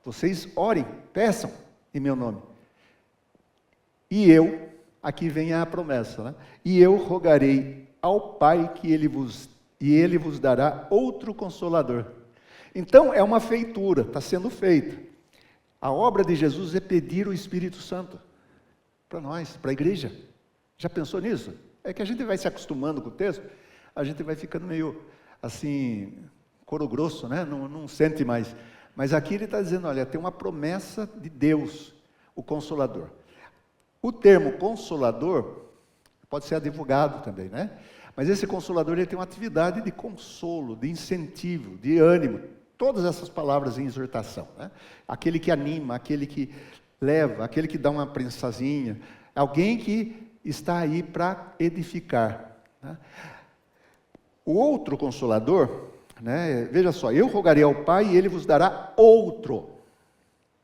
vocês orem, peçam em meu nome. E eu, aqui vem a promessa, né? E eu rogarei ao Pai que ele vos dará outro Consolador. Então é uma feitura, está sendo feita. A obra de Jesus é pedir o Espírito Santo para nós, para a igreja. Já pensou nisso? É que a gente vai se acostumando com o texto, a gente vai ficando meio assim, coro grosso, né? Não sente mais. Mas aqui ele está dizendo, olha, tem uma promessa de Deus, o Consolador. O termo Consolador pode ser advogado também, né? Mas esse Consolador, ele tem uma atividade de consolo, de incentivo, de ânimo. Todas essas palavras em exortação, né? Aquele que anima, aquele que leva, aquele que dá uma prensazinha, alguém que está aí para edificar, né? O outro Consolador, né? Veja só, eu rogarei ao Pai e ele vos dará outro,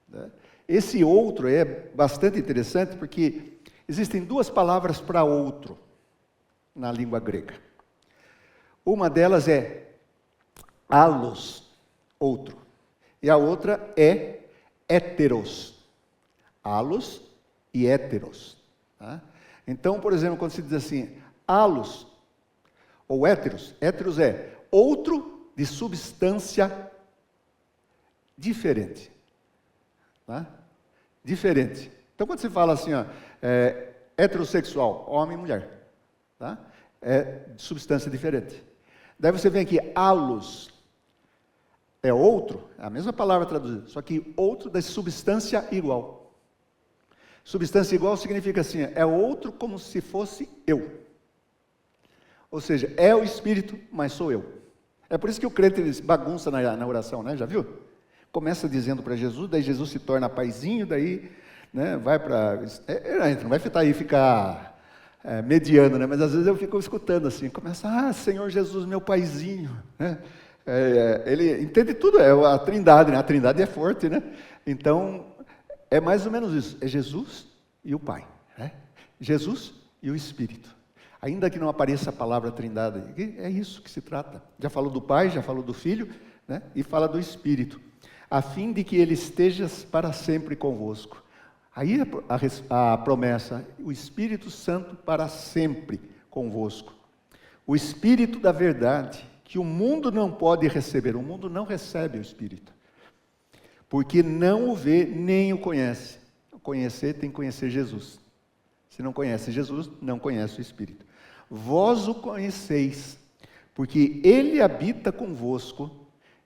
né? Esse outro é bastante interessante porque existem duas palavras para outro na língua grega. Uma delas é allos, outro, e a outra é héteros, allos e héteros, tá? Então, por exemplo, quando se diz assim, allos ou héteros, héteros é outro de substância diferente, tá? Diferente. Então, quando se fala assim, heterossexual, homem e mulher, tá? É de substância diferente. Daí você vem aqui, allos, é outro, é a mesma palavra traduzida, só que outro da substância igual. Substância igual significa assim, é outro como se fosse eu. Ou seja, é o Espírito, mas sou eu. É por isso que o crente bagunça na oração, né? Já viu? Começa dizendo para Jesus, daí Jesus se torna paizinho, daí, né, vai para... não vai ficar mediano, né? Mas às vezes eu fico escutando assim, começa, Senhor Jesus, meu paizinho, né? Ele entende tudo, é a trindade, né? A trindade é forte, né? Então, é mais ou menos isso, é Jesus e o Pai, né? Jesus e o Espírito. Ainda que não apareça a palavra trindade, é isso que se trata. Já falou do Pai, já falou do Filho, né? E fala do Espírito, a fim de que Ele esteja para sempre convosco. Aí a promessa, o Espírito Santo para sempre convosco. O Espírito da verdade, que o mundo não pode receber, o mundo não recebe o Espírito, porque não o vê nem o conhece. Conhecer tem que conhecer Jesus. Se não conhece Jesus, não conhece o Espírito. Vós o conheceis, porque Ele habita convosco,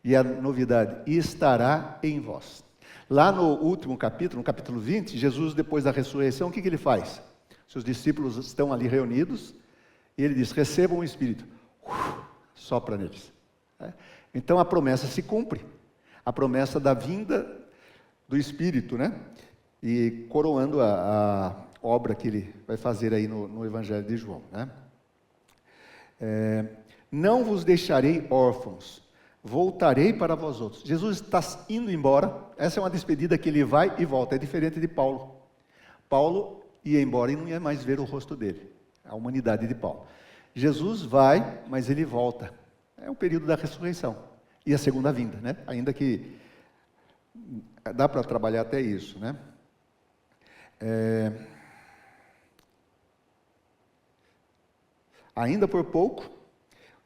e a novidade, e estará em vós. Lá no último capítulo, no capítulo 20, Jesus, depois da ressurreição, o que ele faz? Seus discípulos estão ali reunidos, e ele diz, recebam o Espírito. Sopra neles. Então a promessa se cumpre. A promessa da vinda do Espírito, né? E coroando a obra que ele vai fazer aí no Evangelho de João, né? Não vos deixarei órfãos, voltarei para vós outros. Jesus está indo embora, essa é uma despedida que ele vai e volta, é diferente de Paulo. Paulo ia embora e não ia mais ver o rosto dele, a humanidade de Paulo. Jesus vai, mas ele volta. É o período da ressurreição e a segunda vinda, né? Ainda que dá para trabalhar até isso, né? Ainda por pouco,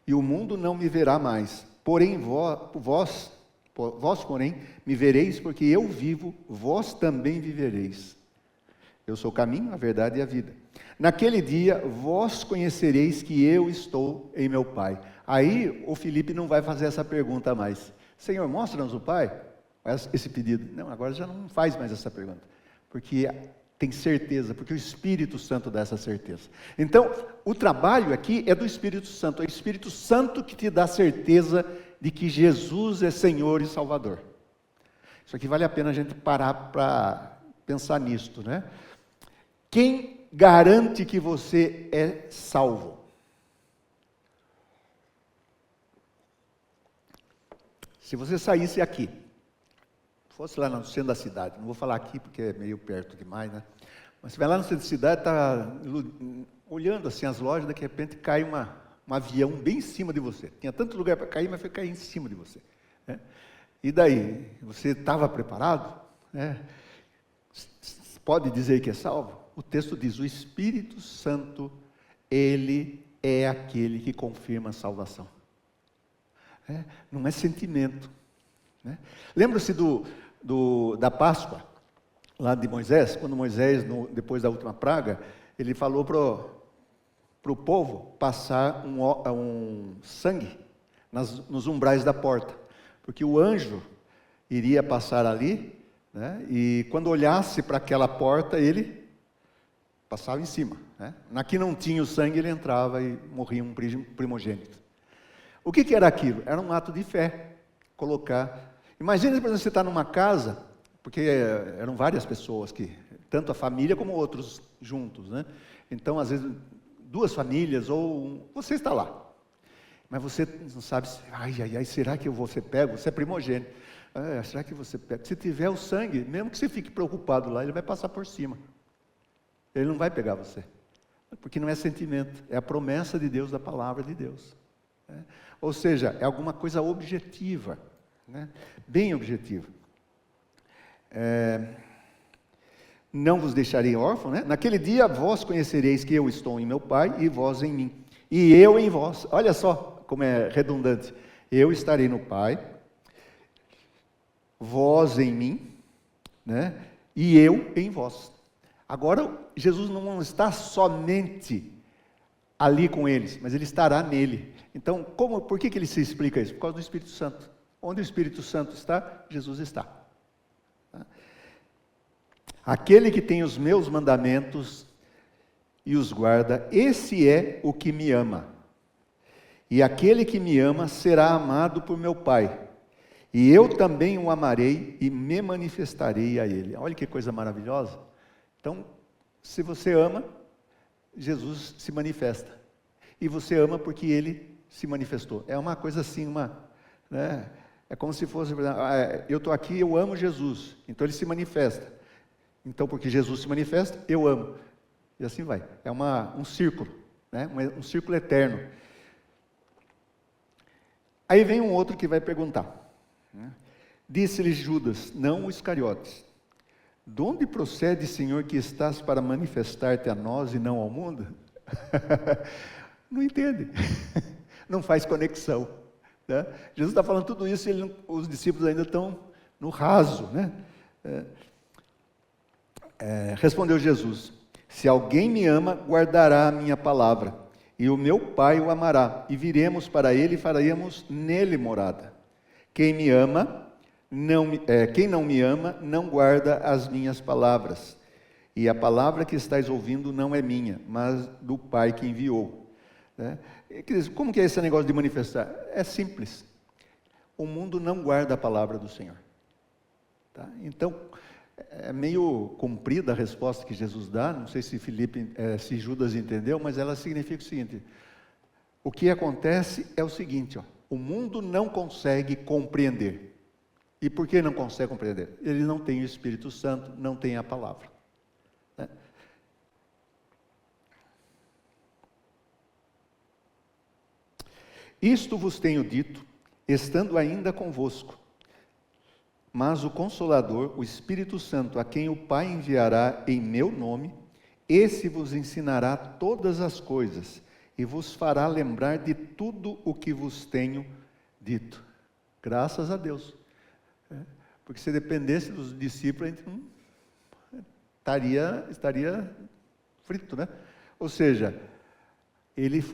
e o mundo não me verá mais. Porém, vós, porém, me vereis, porque eu vivo, vós também vivereis. Eu sou o caminho, a verdade e a vida. Naquele dia, vós conhecereis que eu estou em meu Pai. Aí, o Felipe não vai fazer essa pergunta mais. Senhor, mostra-nos o Pai? Esse pedido. Não, agora já não faz mais essa pergunta. Porque tem certeza, porque o Espírito Santo dá essa certeza. Então, o trabalho aqui é do Espírito Santo. É o Espírito Santo que te dá certeza de que Jesus é Senhor e Salvador. Isso aqui vale a pena a gente parar para pensar nisto, né? Quem garante que você é salvo? Se você saísse aqui, fosse lá no centro da cidade, não vou falar aqui porque é meio perto demais, né? Mas você vai lá no centro da cidade, está olhando assim as lojas, daqui a repente cai um avião bem em cima de você. Tinha tanto lugar para cair, mas foi cair em cima de você, né? E daí? Você estava preparado, né? Pode dizer que é salvo? O texto diz, o Espírito Santo, ele é aquele que confirma a salvação. Não é sentimento, né? Lembra-se da Páscoa, lá de Moisés, quando Moisés, depois da última praga, ele falou para o povo passar um sangue nos umbrais da porta, porque o anjo iria passar ali, né? E quando olhasse para aquela porta, ele passava em cima, né? Na que não tinha o sangue, ele entrava e morria um primogênito. O que era aquilo? Era um ato de fé, colocar. Imagina, por exemplo, você está numa casa, porque eram várias pessoas, tanto a família como outros juntos, né? Então, às vezes, 2 famílias, você está lá. Mas você não sabe, será que eu vou ser pego? Você é primogênito. Será que você pega? Se tiver o sangue, mesmo que você fique preocupado lá, ele vai passar por cima. Ele não vai pegar você. Porque não é sentimento, é a promessa de Deus, da palavra de Deus, né? Ou seja, é alguma coisa objetiva, né? Bem objetiva. Não vos deixarei órfão, né? Naquele dia vós conhecereis que eu estou em meu Pai e vós em mim. E eu em vós. Olha só como é redundante. Eu estarei no Pai, vós em mim, né? E eu em vós. Agora, Jesus não está somente ali com eles, mas ele estará nele. Então, por que ele se explica isso? Por causa do Espírito Santo. Onde o Espírito Santo está, Jesus está. Aquele que tem os meus mandamentos e os guarda, esse é o que me ama. E aquele que me ama será amado por meu Pai. E eu também o amarei e me manifestarei a ele. Olha que coisa maravilhosa. Então, se você ama, Jesus se manifesta. E você ama porque ele se manifestou. É uma coisa assim, né? É como se fosse, eu estou aqui, eu amo Jesus. Então ele se manifesta. Então, porque Jesus se manifesta, eu amo. E assim vai. É um círculo, né? Um círculo eterno. Aí vem um outro que vai perguntar, né? Disse-lhe Judas, não o Iscariotes: de onde procede, Senhor, que estás para manifestar-te a nós e não ao mundo? Não entende. Não faz conexão, né? Jesus está falando tudo isso e os discípulos ainda estão no raso, né? Respondeu Jesus: se alguém me ama, guardará a minha palavra, e o meu Pai o amará, e viremos para ele e faremos nele morada. Quem me ama, quem não me ama, não guarda as minhas palavras. E a palavra que estáis ouvindo não é minha, mas do Pai que enviou. Né? Como que é esse negócio de manifestar? É simples. O mundo não guarda a palavra do Senhor. Tá? Então, é meio comprida a resposta que Jesus dá, não sei se se Judas entendeu, mas ela significa o seguinte: o que acontece é o seguinte, o mundo não consegue compreender. E por que não consegue compreender? Ele não tem o Espírito Santo, não tem a palavra, né? Isto vos tenho dito, estando ainda convosco. Mas o Consolador, o Espírito Santo, a quem o Pai enviará em meu nome, esse vos ensinará todas as coisas e vos fará lembrar de tudo o que vos tenho dito. Graças a Deus. Porque se dependesse dos discípulos, a gente estaria frito, né? Ou seja, eles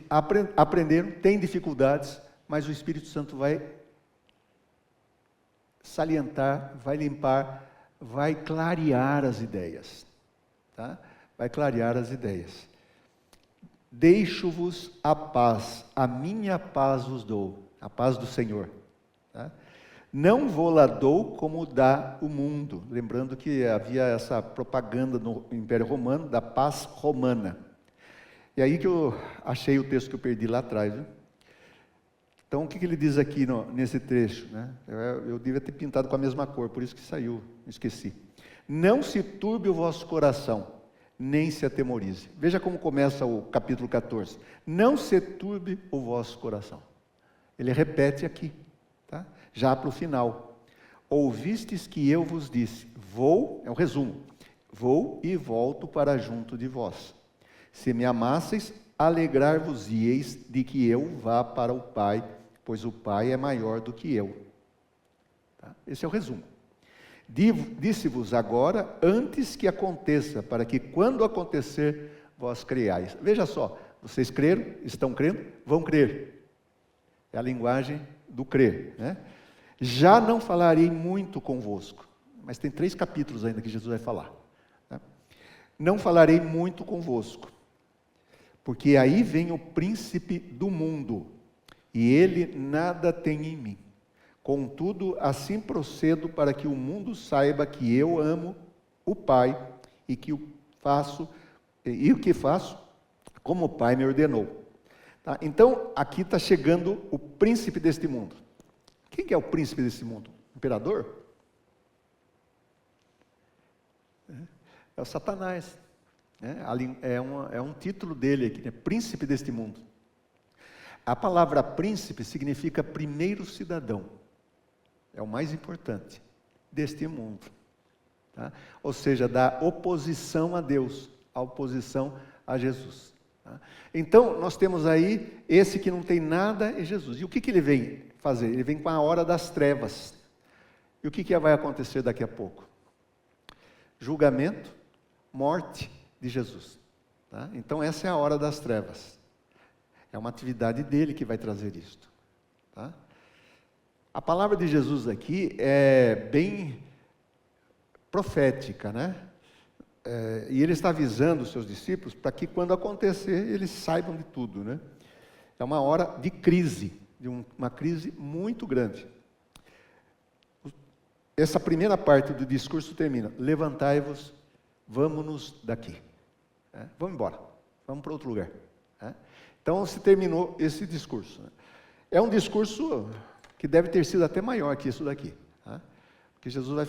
aprenderam, têm dificuldades, mas o Espírito Santo vai salientar, vai limpar, vai clarear as ideias, tá? Vai clarear as ideias. Deixo-vos a paz, a minha paz vos dou, a paz do Senhor, tá? Não vou-la dou como dá o mundo. Lembrando que havia essa propaganda no Império Romano, da paz romana. E aí que eu achei o texto que eu perdi lá atrás, viu? Então, o que ele diz aqui nesse trecho, né? Eu devia ter pintado com a mesma cor, por isso que saiu, esqueci. Não se turbe o vosso coração, nem se atemorize. Veja como começa o capítulo 14. Não se turbe o vosso coração. Ele repete aqui, tá? Já para o final. Ouvistes que eu vos disse, vou, é o resumo, vou e volto para junto de vós. Se me amasseis, alegrar-vos-ieis de que eu vá para o Pai, pois o Pai é maior do que eu. Tá? Esse é o resumo. Disse-vos agora, antes que aconteça, para que quando acontecer, vós creiais. Veja só, vocês creram, estão crendo, vão crer. É a linguagem do crer, né? Já não falarei muito convosco, mas tem 3 capítulos ainda que Jesus vai falar. Tá? Não falarei muito convosco, porque aí vem o príncipe do mundo, e ele nada tem em mim. Contudo, assim procedo para que o mundo saiba que eu amo o Pai, e que o que faço, como o Pai me ordenou. Tá? Então, aqui está chegando o príncipe deste mundo. Quem que é o príncipe desse mundo? O imperador? É o Satanás. É um título dele aqui, né? Príncipe deste mundo. A palavra príncipe significa primeiro cidadão. É o mais importante deste mundo. Tá? Ou seja, da oposição a Deus, a oposição a Jesus. Tá? Então, nós temos aí esse que não tem nada em Jesus. E o que ele vem fazer? Ele vem com a hora das trevas. E o que vai acontecer daqui a pouco? Julgamento, morte de Jesus. Tá? Então essa é a hora das trevas. É uma atividade dele que vai trazer isto. Tá? A palavra de Jesus aqui é bem profética, né? E ele está avisando os seus discípulos para que quando acontecer, eles saibam de tudo, né? É uma hora de crise, uma crise muito grande. Essa primeira parte do discurso termina: levantai-vos, vamos-nos daqui. Vamos embora, vamos para outro lugar. Então se terminou esse discurso. É um discurso que deve ter sido até maior que isso daqui. Porque Jesus vai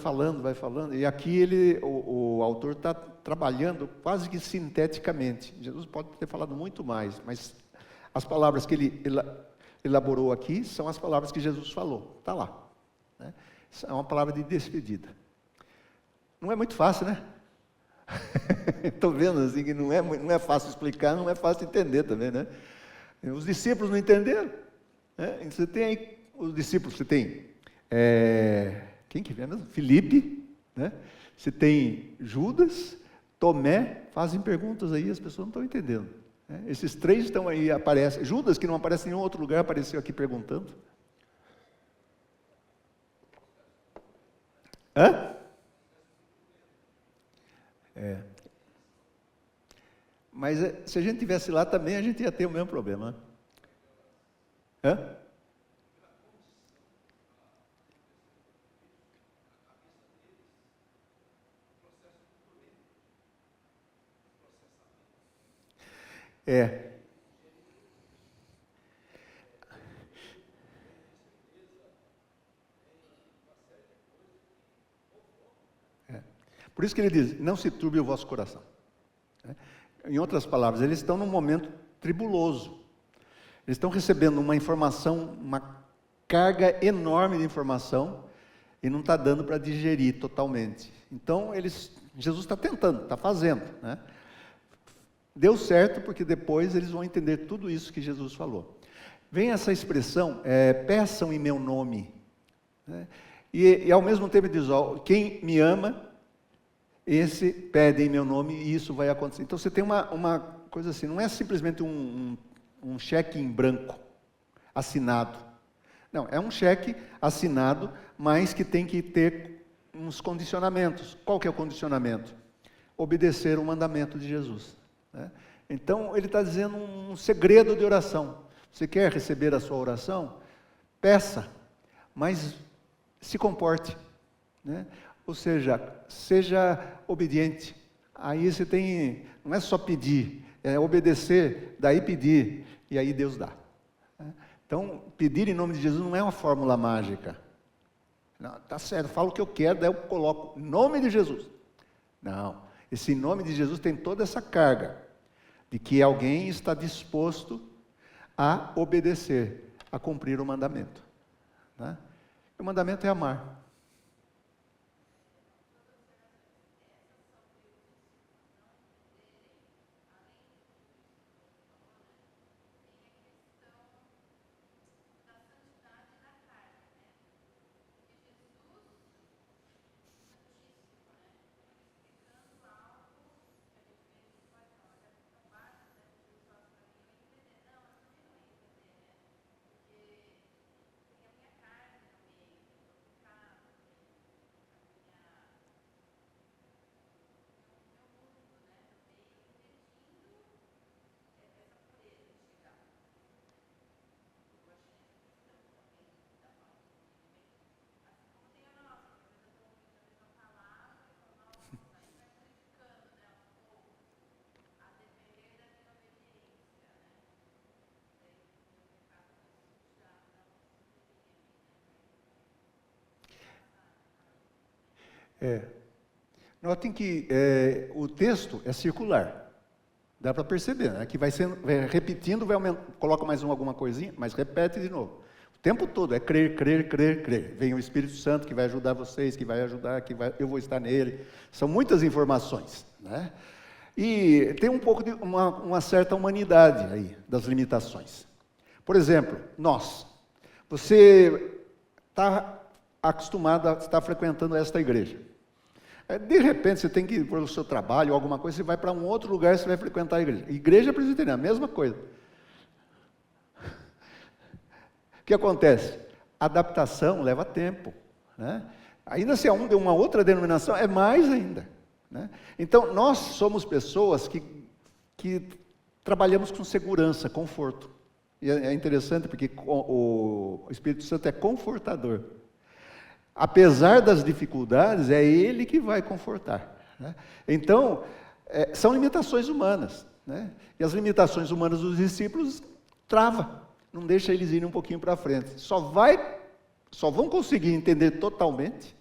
falando, e aqui o autor está trabalhando quase que sinteticamente. Jesus pode ter falado muito mais, mas as palavras que ele elaborou aqui são as palavras que Jesus falou. Está lá. Né? É uma palavra de despedida. Não é muito fácil, né? Estou vendo assim que não é fácil explicar, não é fácil entender também, né? Os discípulos não entenderam. Né? Você tem aí os discípulos, você tem quem que vem mesmo? Filipe, né? Você tem Judas, Tomé, fazem perguntas aí, as pessoas não estão entendendo. Né? Esses 3 estão aí, aparecem. Judas, que não aparece em nenhum outro lugar, apareceu aqui perguntando. Hã? Mas se a gente estivesse lá também, a gente ia ter o mesmo problema. Hã? Por isso que ele diz: não se turbe o vosso coração. Em outras palavras, eles estão num momento tribuloso. Eles estão recebendo uma informação, uma carga enorme de informação, e não está dando para digerir totalmente. Então, Jesus está tentando, está fazendo. Né? Deu certo, porque depois eles vão entender tudo isso que Jesus falou. Vem essa expressão, peçam em meu nome. Né? E ao mesmo tempo diz: quem me ama, esse pede em meu nome e isso vai acontecer. Então você tem uma coisa assim, não é simplesmente um cheque em branco, assinado. Não, é um cheque assinado, mas que tem que ter uns condicionamentos. Qual que é o condicionamento? Obedecer o mandamento de Jesus, né? Então, ele está dizendo um segredo de oração. Você quer receber a sua oração? Peça, mas se comporte, né? Ou seja, seja obediente. Aí você tem, não é só pedir, é obedecer, daí pedir, e aí Deus dá. Então, pedir em nome de Jesus não é uma fórmula mágica. Não, tá certo, falo o que eu quero, daí eu coloco em nome de Jesus. Não, esse nome de Jesus tem toda essa carga de que alguém está disposto a obedecer, a cumprir o mandamento, né? O mandamento é amar. Notem que o texto é circular. Dá para perceber, né? Que vai repetindo, coloca mais alguma coisinha, mas repete de novo. O tempo todo é crer, crer, crer, crer. Vem o Espírito Santo que vai ajudar vocês, que vai ajudar, eu vou estar nele. São muitas informações, né? E tem um pouco de uma certa humanidade aí, das limitações. Por exemplo, você está acostumado a estar frequentando esta igreja. De repente, você tem que ir para o seu trabalho, alguma coisa, você vai para um outro lugar, você vai frequentar a igreja. Igreja presbiteriana, a mesma coisa. O que acontece? Adaptação leva tempo, né? Ainda se é de uma outra denominação, é mais ainda, né? Então, nós somos pessoas que trabalhamos com segurança, conforto. E é interessante porque o Espírito Santo é confortador. Apesar das dificuldades, é Ele que vai confortar, né? Então, são limitações humanas, né? E as limitações humanas dos discípulos trava, não deixa eles irem um pouquinho para frente. Só vão conseguir entender totalmente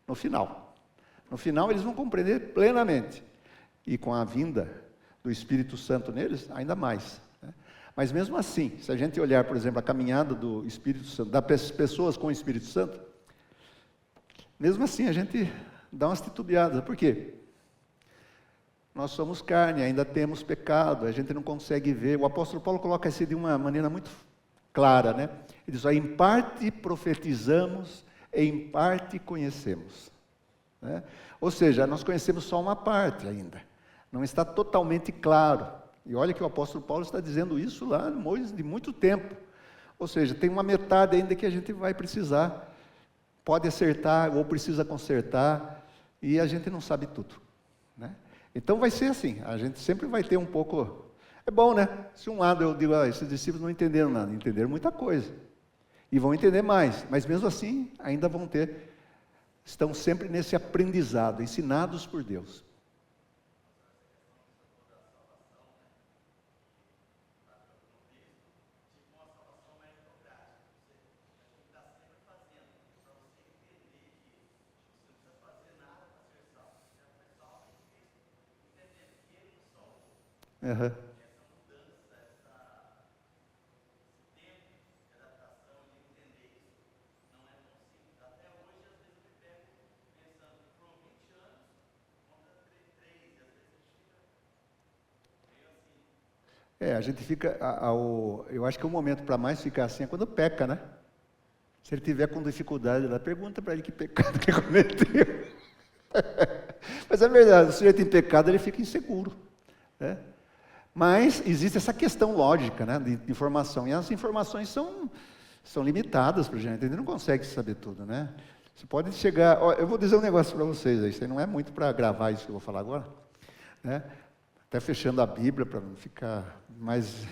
no final. No final, eles vão compreender plenamente. E com a vinda do Espírito Santo neles, ainda mais, né? Mas mesmo assim, se a gente olhar, por exemplo, a caminhada do Espírito Santo, das pessoas com o Espírito Santo, mesmo assim, a gente dá umas titubeadas. Por quê? Nós somos carne, ainda temos pecado, a gente não consegue ver. O apóstolo Paulo coloca isso de uma maneira muito clara, né? Ele diz, em parte profetizamos, em parte conhecemos, né? Ou seja, nós conhecemos só uma parte ainda. Não está totalmente claro. E olha que o apóstolo Paulo está dizendo isso lá de muito tempo. Ou seja, tem uma metade ainda que a gente vai precisar. Pode acertar ou precisa consertar, e a gente não sabe tudo, né? Então vai ser assim, a gente sempre vai ter um pouco. É bom, né? Se um lado eu digo, esses discípulos não entenderam nada, entenderam muita coisa, e vão entender mais, mas mesmo assim ainda estão sempre nesse aprendizado, ensinados por Deus. Uhum. A gente fica, eu acho que o momento para mais ficar assim é quando peca, né? Se ele tiver com dificuldade, pergunta para ele que pecado que cometeu. Mas é verdade, o sujeito em pecado ele fica inseguro, né? Mas existe essa questão lógica, né, de informação, e as informações são limitadas para a gente, a gente não consegue saber tudo, né? Você pode chegar... Ó, eu vou dizer um negócio para vocês, isso aí não é muito para gravar isso que eu vou falar agora, né? Até fechando a Bíblia para não ficar mais...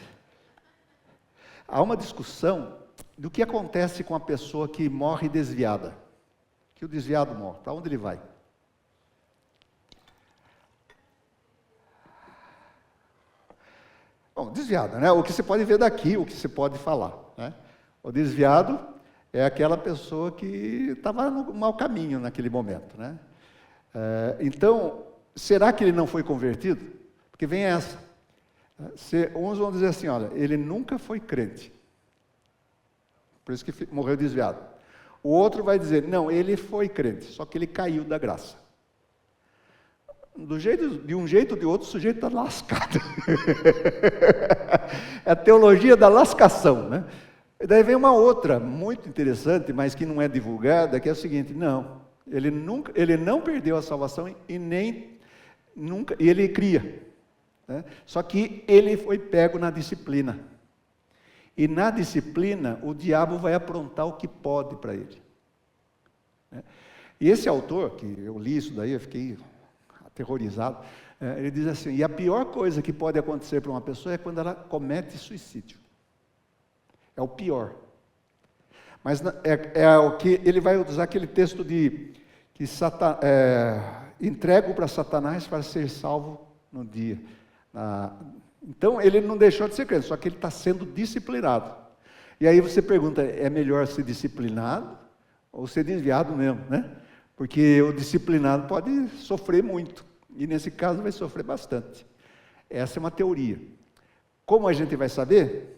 Há uma discussão do que acontece com a pessoa que morre desviada. Que o desviado morre, para onde ele vai? Bom, desviado, né? O que você pode ver daqui, o que você pode falar, né? O desviado é aquela pessoa que estava no mau caminho naquele momento, né? Então, será que ele não foi convertido? Porque vem essa. Uns vão dizer assim, olha, ele nunca foi crente. Por isso que morreu desviado. O outro vai dizer, não, ele foi crente, só que ele caiu da graça. De um jeito ou de outro, o sujeito está lascado. É a teologia da lascação, né? E daí vem uma outra, muito interessante, mas que não é divulgada, que é o seguinte, não, ele não perdeu a salvação e nem nunca, e ele cria, né? Só que ele foi pego na disciplina. E na disciplina, o diabo vai aprontar o que pode para ele, né? E esse autor, que eu li isso daí, eu fiquei aterrorizado, ele diz assim, e a pior coisa que pode acontecer para uma pessoa é quando ela comete suicídio. É o pior. Mas é o que ele vai usar aquele texto de que entrego para Satanás para ser salvo no dia. Então ele não deixou de ser crente, só que ele está sendo disciplinado. E aí você pergunta, é melhor ser disciplinado ou ser desviado mesmo, né? Porque o disciplinado pode sofrer muito, e nesse caso vai sofrer bastante. Essa é uma teoria. Como a gente vai saber?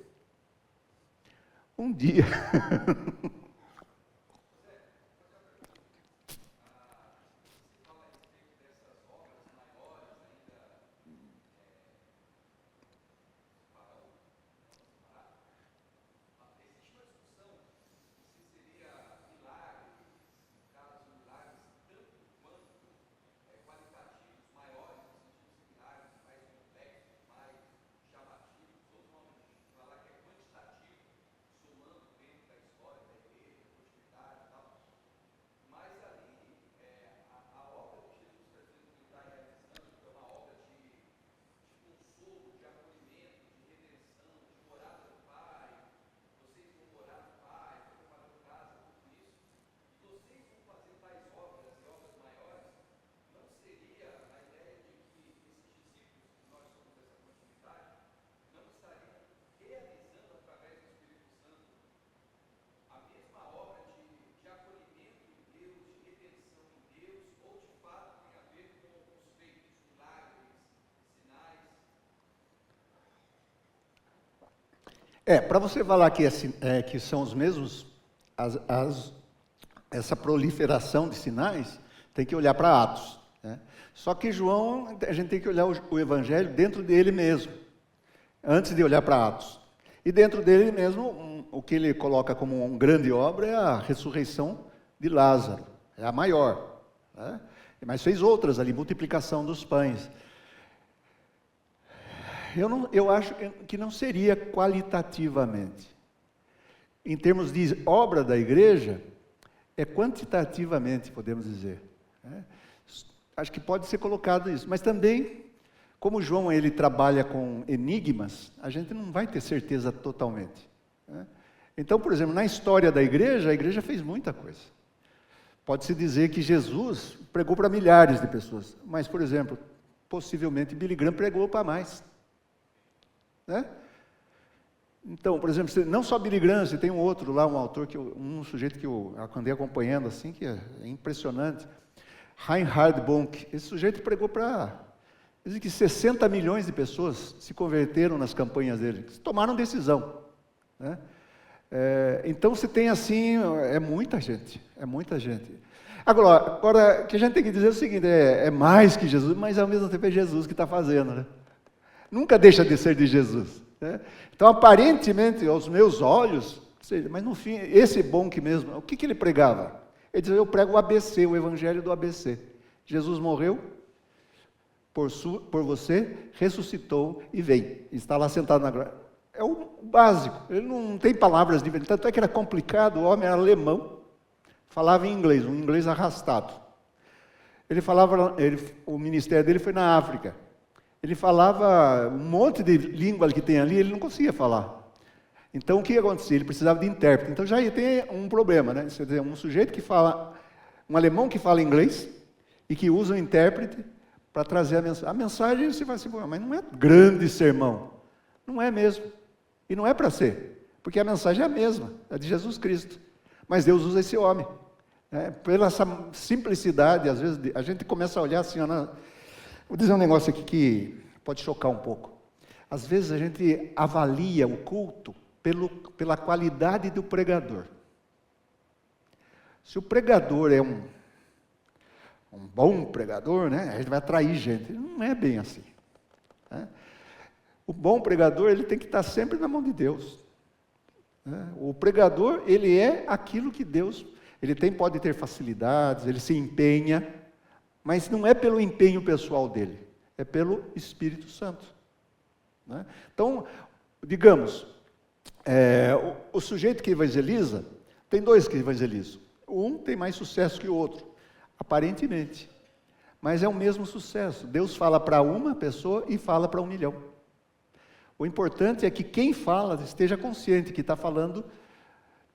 Um dia. Para você falar que são os mesmos, essa proliferação de sinais, tem que olhar para Atos, né? Só que João, a gente tem que olhar o Evangelho dentro dele mesmo, antes de olhar para Atos. E dentro dele mesmo, o que ele coloca como uma grande obra é a ressurreição de Lázaro, é a maior, né? Mas fez outras ali, multiplicação dos pães. Eu acho que não seria qualitativamente. Em termos de obra da igreja, é quantitativamente, podemos dizer, né? Acho que pode ser colocado isso. Mas também, como João ele trabalha com enigmas, a gente não vai ter certeza totalmente, né? Então, por exemplo, na história da igreja, a igreja fez muita coisa. Pode-se dizer que Jesus pregou para milhares de pessoas. Mas, por exemplo, possivelmente Billy Graham pregou para mais, né? Então, por exemplo, não só Billy Graham, você tem um outro lá, um autor, um sujeito que eu andei acompanhando, assim, que é impressionante, Reinhard Bonk. Esse sujeito pregou para, dizem que 60 milhões de pessoas se converteram nas campanhas dele, tomaram decisão, né? Então, você tem assim, é muita gente. Agora, o que a gente tem que dizer é o seguinte, é mais que Jesus, mas ao mesmo tempo é Jesus que está fazendo, né? Nunca deixa de ser de Jesus, né? Então, aparentemente, aos meus olhos, mas no fim, esse Bonk mesmo, o que ele pregava? Ele dizia, eu prego o ABC, o evangelho do ABC. Jesus morreu, por você, ressuscitou e veio. Está lá sentado na glória. É o básico, ele não tem palavras diferentes. Tanto é que era complicado, o homem era alemão, falava em inglês, um inglês arrastado. Ele falava, o ministério dele foi na África. Ele falava um monte de língua que tem ali, ele não conseguia falar. Então, o que acontecia? Ele precisava de intérprete. Então, já tem um problema, né? Quer dizer, um sujeito que fala, um alemão que fala inglês e que usa um intérprete para trazer a mensagem. A mensagem, você vai assim, mas não é grande sermão. Não é mesmo. E não é para ser, porque a mensagem é a mesma, é de Jesus Cristo. Mas Deus usa esse homem. Pela essa simplicidade, às vezes, a gente começa a olhar assim, vou dizer um negócio aqui que pode chocar um pouco. Às vezes a gente avalia o culto pela qualidade do pregador. Se o pregador é um bom pregador, né, a gente vai atrair gente. Não é bem assim. Né? O bom pregador, ele tem que estar sempre na mão de Deus. Né? O pregador, ele é aquilo que Deus... pode ter facilidades, ele se empenha, mas não é pelo empenho pessoal dele, é pelo Espírito Santo. Né? Então, digamos, o sujeito que evangeliza, tem dois que evangelizam. Um tem mais sucesso que o outro, aparentemente. Mas é o mesmo sucesso. Deus fala para uma pessoa e fala para 1 milhão. O importante é que quem fala esteja consciente que está falando,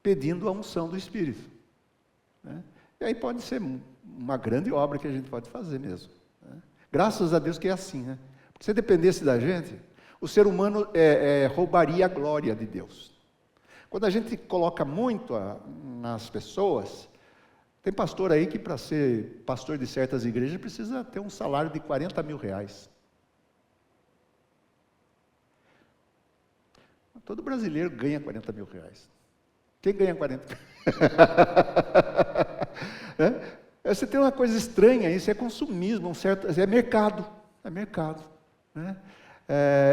pedindo a unção do Espírito. Né? E aí pode ser uma grande obra que a gente pode fazer mesmo. Né? Graças a Deus que é assim. Né? Porque se dependesse da gente, o ser humano roubaria a glória de Deus. Quando a gente coloca muito nas pessoas, tem pastor aí que para ser pastor de certas igrejas precisa ter um salário de 40 mil reais. Todo brasileiro ganha 40 mil reais. Quem ganha 40? Você tem uma coisa estranha, isso é consumismo, é mercado. É mercado. Né?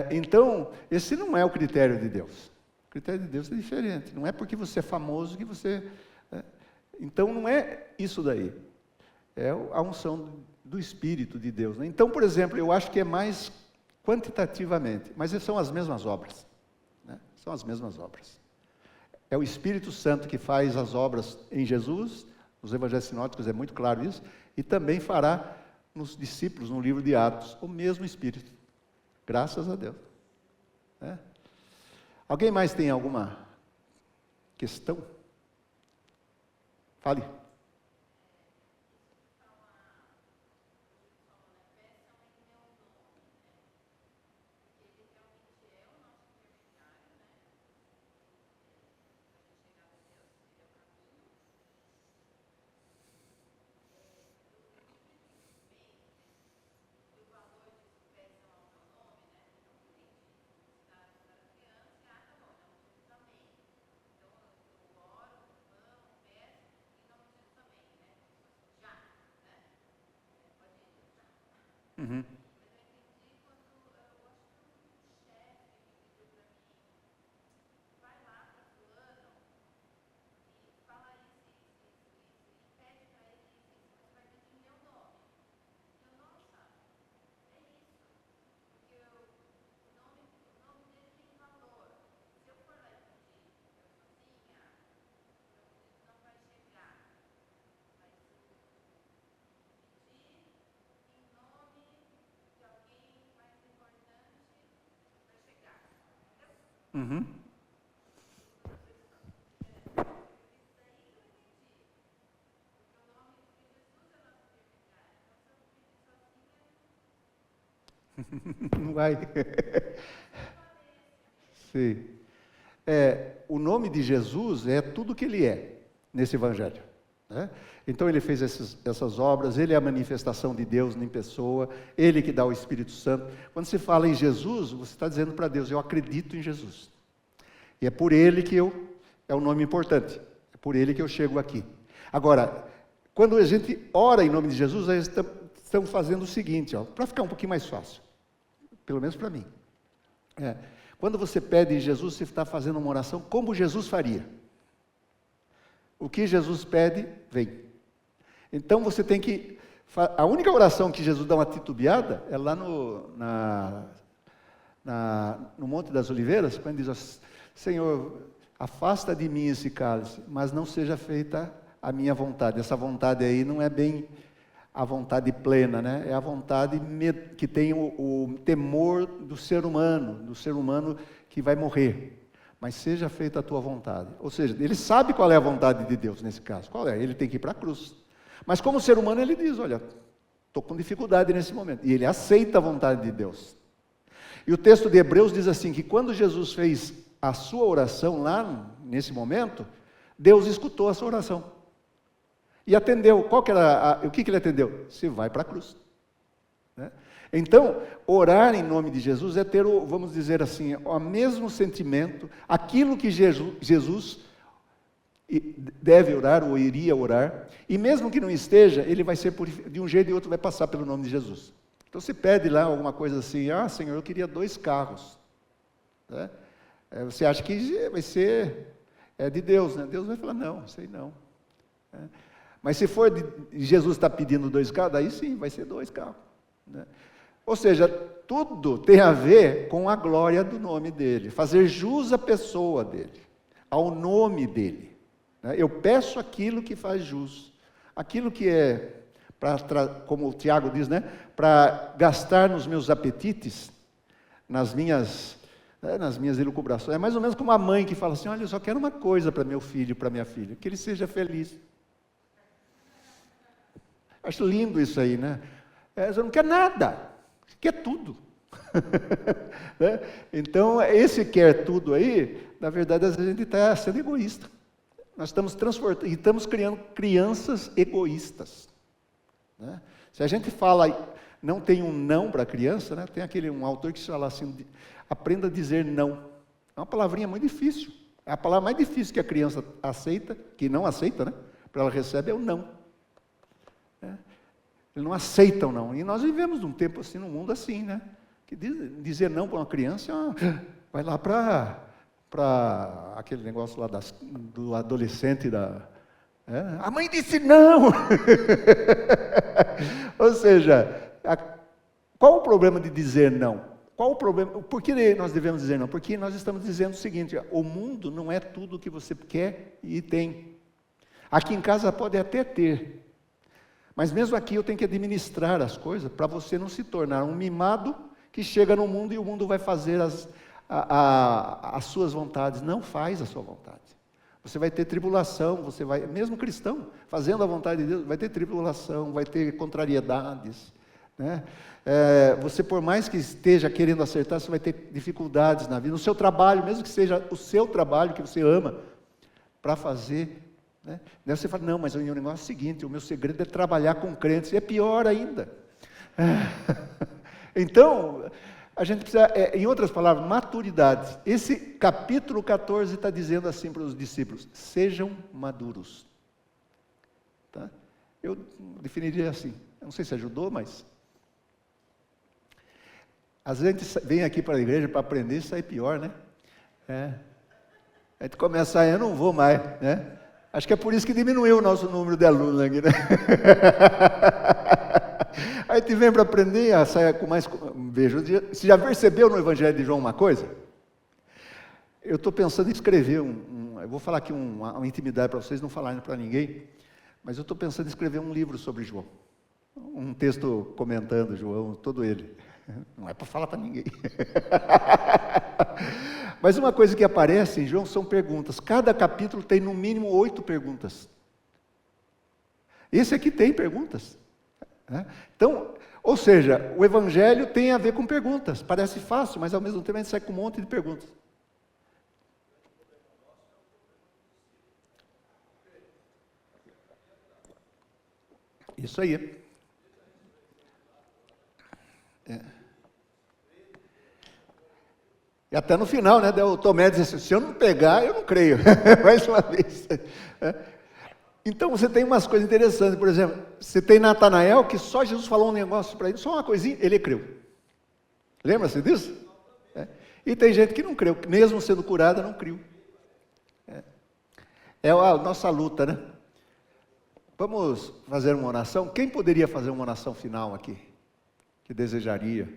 Então, esse não é o critério de Deus. O critério de Deus é diferente. Não é porque você é famoso que você... Então, não é isso daí. É a unção do Espírito de Deus. Né? Então, por exemplo, eu acho que é mais quantitativamente, mas são as mesmas obras. Né? São as mesmas obras. É o Espírito Santo que faz as obras em Jesus, nos evangelhos sinóticos é muito claro isso, e também fará nos discípulos, no livro de Atos, o mesmo Espírito. Graças a Deus. Né? Alguém mais tem alguma questão? Fale. Uhum. Uhum. Não vai. Sim. O nome de Jesus é tudo que ele é nesse evangelho. Né? Então ele fez essas obras, ele é a manifestação de Deus em pessoa, ele que dá o Espírito Santo. Quando se fala em Jesus, você está dizendo para Deus, eu acredito em Jesus. E é por ele que é um nome importante, é por ele que eu chego aqui. Agora, quando a gente ora em nome de Jesus, nós estamos fazendo o seguinte, para ficar um pouquinho mais fácil, pelo menos para mim. Quando você pede em Jesus, você está fazendo uma oração como Jesus faria. O que Jesus pede, vem. Então você tem que A única oração que Jesus dá uma titubeada é lá no Monte das Oliveiras, quando diz assim, Senhor, afasta de mim esse cálice, mas não seja feita a minha vontade. Essa vontade aí não é bem a vontade plena, né? É a vontade que tem o temor do ser humano que vai morrer. Mas seja feita a tua vontade. Ou seja, ele sabe qual é a vontade de Deus nesse caso. Qual é? Ele tem que ir para a cruz. Mas como ser humano ele diz, olha, estou com dificuldade nesse momento. E ele aceita a vontade de Deus. E o texto de Hebreus diz assim, que quando Jesus fez a sua oração lá, nesse momento, Deus escutou a sua oração. E atendeu. O que ele atendeu? Você vai para a cruz. Né? Então, orar em nome de Jesus é ter, vamos dizer assim, o mesmo sentimento, aquilo que Jesus deve orar ou iria orar, e mesmo que não esteja, ele vai ser de um jeito e outro vai passar pelo nome de Jesus. Então você pede lá alguma coisa assim, Senhor, eu queria 2 carros. Né? Você acha que vai ser de Deus, né? Deus vai falar, não, sei não. Mas se for Jesus está pedindo 2 carros, daí sim, vai ser 2 carros. Né? Ou seja, tudo tem a ver com a glória do nome dele, fazer jus à pessoa dele, ao nome dele. Né? Eu peço aquilo que faz jus, aquilo que é, como o Tiago diz, né? Para gastar nos meus apetites, nas minhas elucubrações. É mais ou menos como a mãe que fala assim, olha, eu só quero uma coisa para meu filho, para minha filha, que ele seja feliz. Acho lindo isso aí, né? Você não quer nada, você quer tudo. Né? Então, esse quer tudo aí, na verdade, às vezes a gente está sendo egoísta. Nós estamos criando crianças egoístas. Né? Se a gente fala, não tem um não para a criança, né? Tem um autor que fala assim, aprenda a dizer não. É uma palavrinha muito difícil. É a palavra mais difícil que a criança aceita, que não aceita, né? Para ela receber é o não. Eles não aceitam não. E nós vivemos num tempo assim, num mundo assim, né? Que dizer não para uma criança, vai lá para aquele negócio lá do adolescente, a mãe disse não! Ou seja, qual o problema de dizer não? Qual o problema? Por que nós devemos dizer não? Porque nós estamos dizendo o seguinte, o mundo não é tudo o que você quer e tem. Aqui em casa pode até ter, mas mesmo aqui eu tenho que administrar as coisas para você não se tornar um mimado que chega no mundo e o mundo vai fazer as suas vontades. Não faz a sua vontade. Você vai ter tribulação, mesmo cristão, fazendo a vontade de Deus, vai ter tribulação, vai ter contrariedades. Né? Você, por mais que esteja querendo acertar, você vai ter dificuldades na vida. No seu trabalho, mesmo que seja o seu trabalho que você ama, para fazer. Né? Daí você fala, não, mas o negócio é o seguinte, o meu segredo é trabalhar com crentes, e é pior ainda. Então, a gente precisa, em outras palavras, maturidade. Esse capítulo 14 está dizendo assim para os discípulos, sejam maduros. Tá? Eu definiria assim, eu não sei se ajudou, mas... Às vezes a gente vem aqui para a igreja para aprender e sai pior, né? A gente começa eu não vou mais, né? Acho que é por isso que diminuiu o nosso número de alunos aqui, né? Aí a gente vem para aprender, sai com mais... Veja, você já percebeu no Evangelho de João uma coisa? Eu estou pensando em escrever eu vou falar aqui uma intimidade para vocês, não falarem para ninguém, mas eu estou pensando em escrever um livro sobre João. Um texto comentando João, todo ele. Não é para falar para ninguém. Mas uma coisa que aparece em João são perguntas. Cada capítulo tem no mínimo 8 perguntas. Esse aqui tem perguntas. Né? Então, ou seja, o Evangelho tem a ver com perguntas. Parece fácil, mas ao mesmo tempo a gente sai com um monte de perguntas. Isso aí. E até no final, né, o Tomé diz assim, se eu não pegar, eu não creio. Mais uma vez. Então você tem umas coisas interessantes, por exemplo, você tem Natanael, que só Jesus falou um negócio para ele, só uma coisinha, ele creu. Lembra-se disso? E tem gente que não creu, mesmo sendo curada, não creu. É a nossa luta, né? Vamos fazer uma oração? Quem poderia fazer uma oração final aqui? Que desejaria?